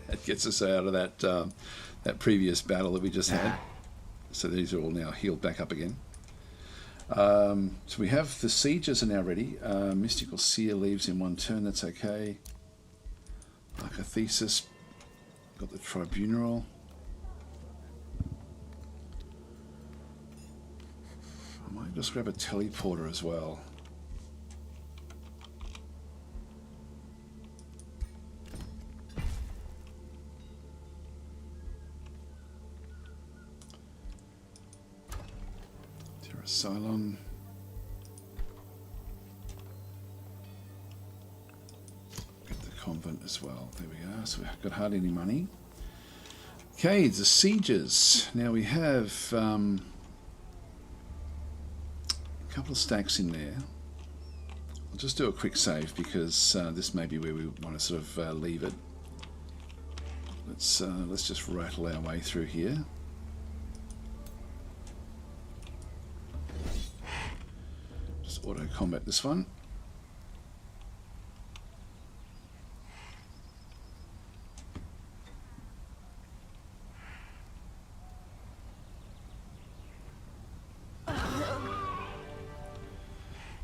It gets us out of that previous battle that we just had. So these are all now healed back up again. So we have the sieges are now ready. Mystical Seer leaves in 1 turn, that's okay. Arcathesis, got the Tribunal. I might just grab a teleporter as well. Terra Cylon. Convent as well. There we are. So we've got hardly any money. Okay, the sieges. Now we have a couple of stacks in there. I'll just do a quick save because this may be where we want to sort of leave it. Let's just rattle our way through here. Just auto combat this one.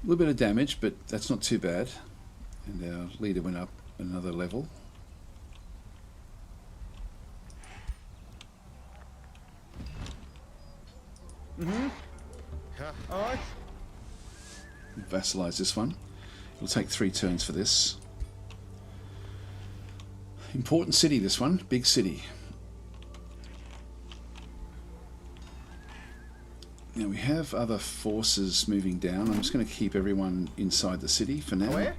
A little bit of damage, but that's not too bad. And our leader went up another level. Alright. Vassalize this one. It'll take 3 turns for this. Important city, this one. Big city. Now we have other forces moving down. I'm just going to keep everyone inside the city for now. Where?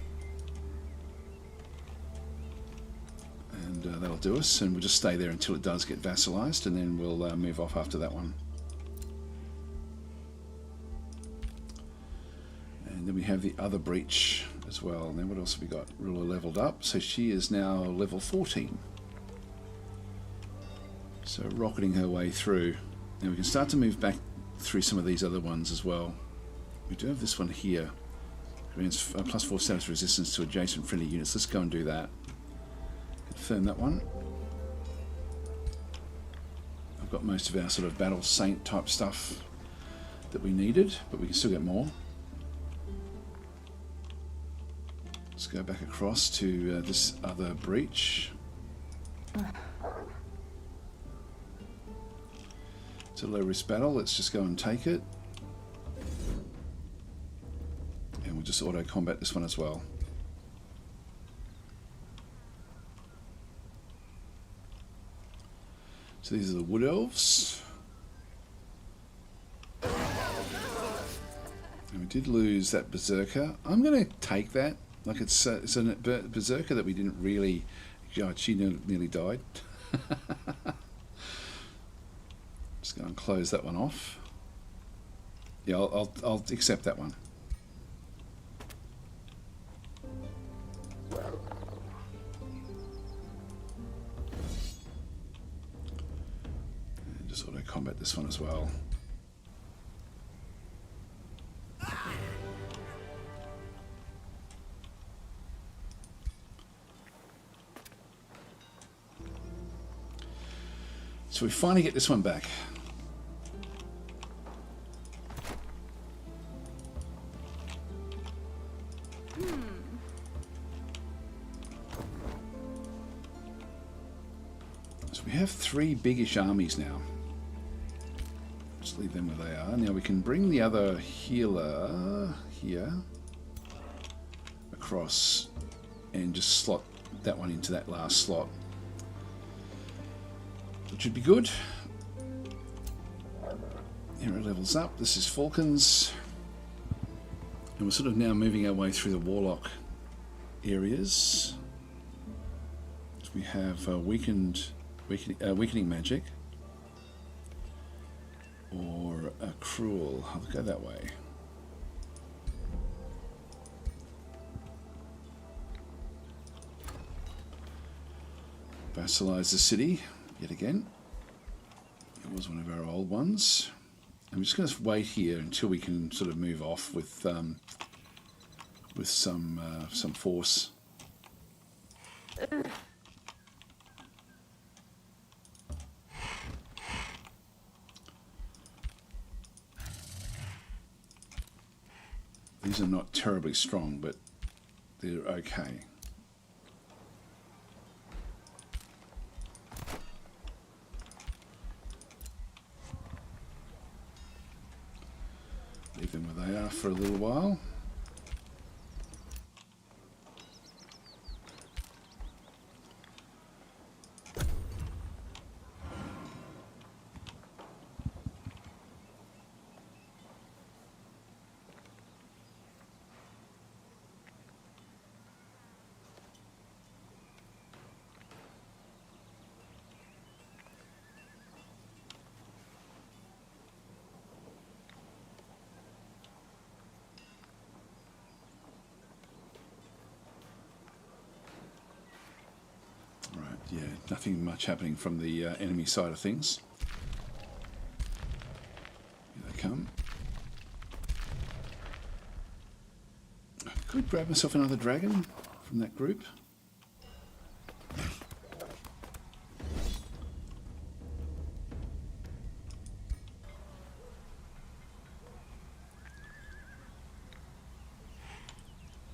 And that'll do us. And we'll just stay there until it does get vassalized, and then we'll move off after that one. And then we have the other breach as well. And then what else have we got? Ruler leveled up. So she is now level 14. So rocketing her way through. Now we can start to move back through some of these other ones as well. We do have this one here. Grants +4 status resistance to adjacent friendly units. Let's go and do that. Confirm that one. I've got most of our sort of battle saint type stuff that we needed, but we can still get more. Let's go back across to this other breach. It's a low risk battle. Let's just go and take it. And we'll just auto combat this one as well. So these are the Wood Elves. And we did lose that Berserker. I'm going to take that. Like it's a Berserker that we didn't really... God, she nearly died. Just going to close that one off. Yeah, I'll accept that one. And just auto combat this one as well. So we finally get this one back. So we have 3 biggish armies now. Just leave them where they are. Now we can bring the other healer here across and just slot that one into that last slot. Which should be good. Hero levels up. This is Falcons. And we're sort of now moving our way through the Warlock areas. So we have weakening magic. Or a cruel. I'll go that way. Vassalize the city. Yet again, it was one of our old ones. I'm just going to wait here until we can sort of move off with some force. These are not terribly strong, but they're okay. Leave them where they are for a little while. Yeah, nothing much happening from the enemy side of things. Here they come. Could grab myself another dragon from that group.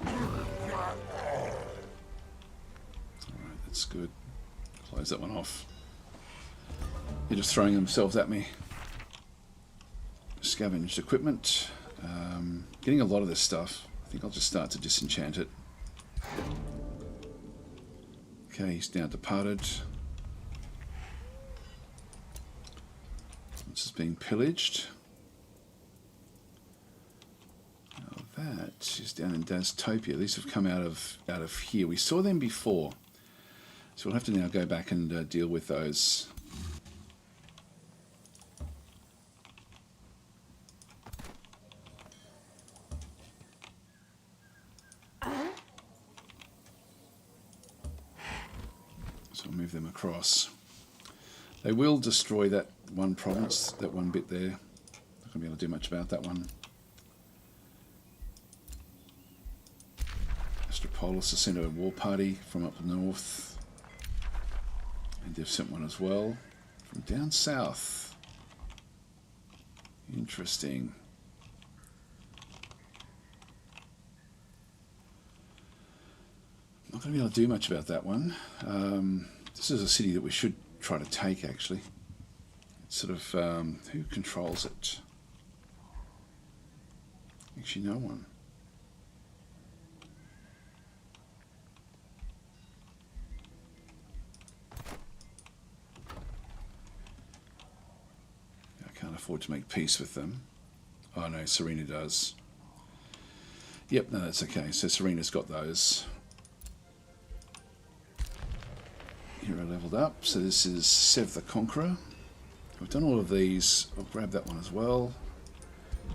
Alright, that's good. Close that one off. They're just throwing themselves at me. Scavenged equipment. Getting a lot of this stuff. I think I'll just start to disenchant it. Okay, he's now departed. This is being pillaged. Now that is down in DasTactic. These have come out of here. We saw them before. So we'll have to now go back and deal with those. So we'll move them across. They will destroy that one province, that one bit there. Not going to be able to do much about that one. Astropolis has sent a war party from up north. And they've sent one as well from down south. Interesting. going to be able to do much about that one. This is a city that we should try to take, actually. It's sort of, who controls it? Actually, no one. I can't afford to make peace with them. Oh no, Serena does. Yep, no, that's okay. So Serena's got those. Hero leveled up. So this is Sev the Conqueror. We've done all of these. I'll grab that one as well.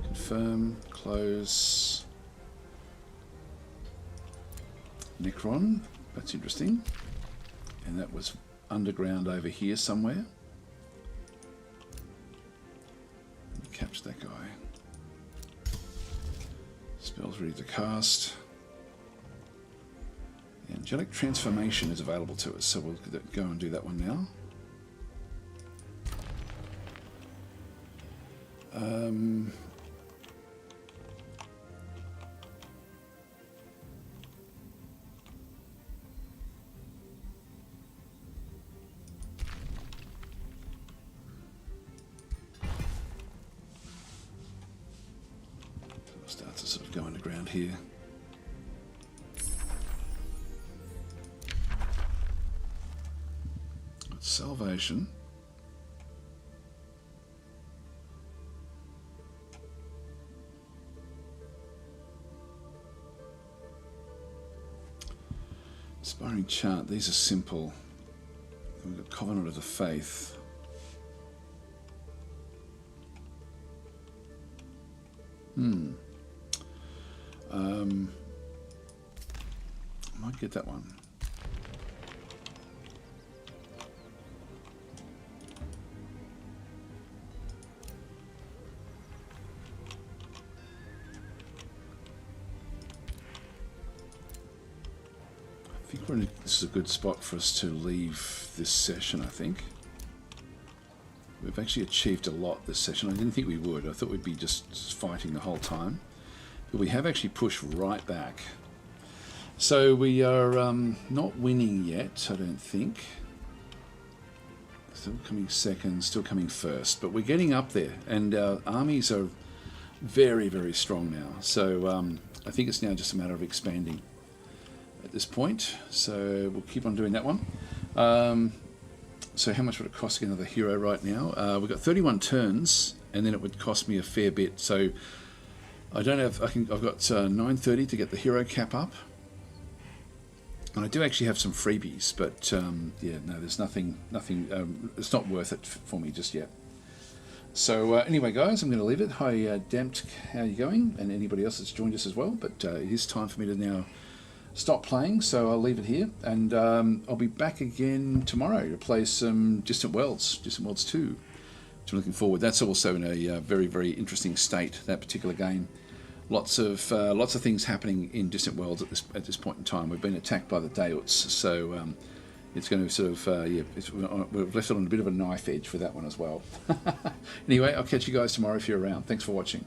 Confirm, close. Necron, that's interesting. And that was underground over here somewhere. Let me capture that guy. Spells ready to cast. The Angelic Transformation is available to us, so we'll go and do that one now. Start to sort of go underground here. Salvation. Inspiring chant. These are simple. We've got Covenant of the Faith. I might get that one. I think this is a good spot for us to leave this session, I think. We've actually achieved a lot this session. I didn't think we would. I thought we'd be just fighting the whole time. But we have actually pushed right back. So we are not winning yet, I don't think. Still coming second, still coming first. But we're getting up there. And our armies are very, very strong now. So I think it's now just a matter of expanding at this point. So we'll keep on doing that one. So how much would it cost to get another hero right now? We've got 31 turns, and then it would cost me a fair bit. So I don't have. I've got 930 to get the hero cap up, and I do actually have some freebies. But yeah, no, there's nothing. It's not worth it for me just yet. So anyway, guys, I'm going to leave it. Hi, Dampt, how are you going? And anybody else that's joined us as well. But it is time for me to now stop playing, so I'll leave it here, and I'll be back again tomorrow to play some Distant Worlds 2, which I'm looking forward. That's also in a very, very interesting state, that particular game. Lots of things happening in Distant Worlds at this point in time. We've been attacked by the Daots, so it's going to sort of we've left it on a bit of a knife edge for that one as well. Anyway, I'll catch you guys tomorrow if you're around. Thanks for watching.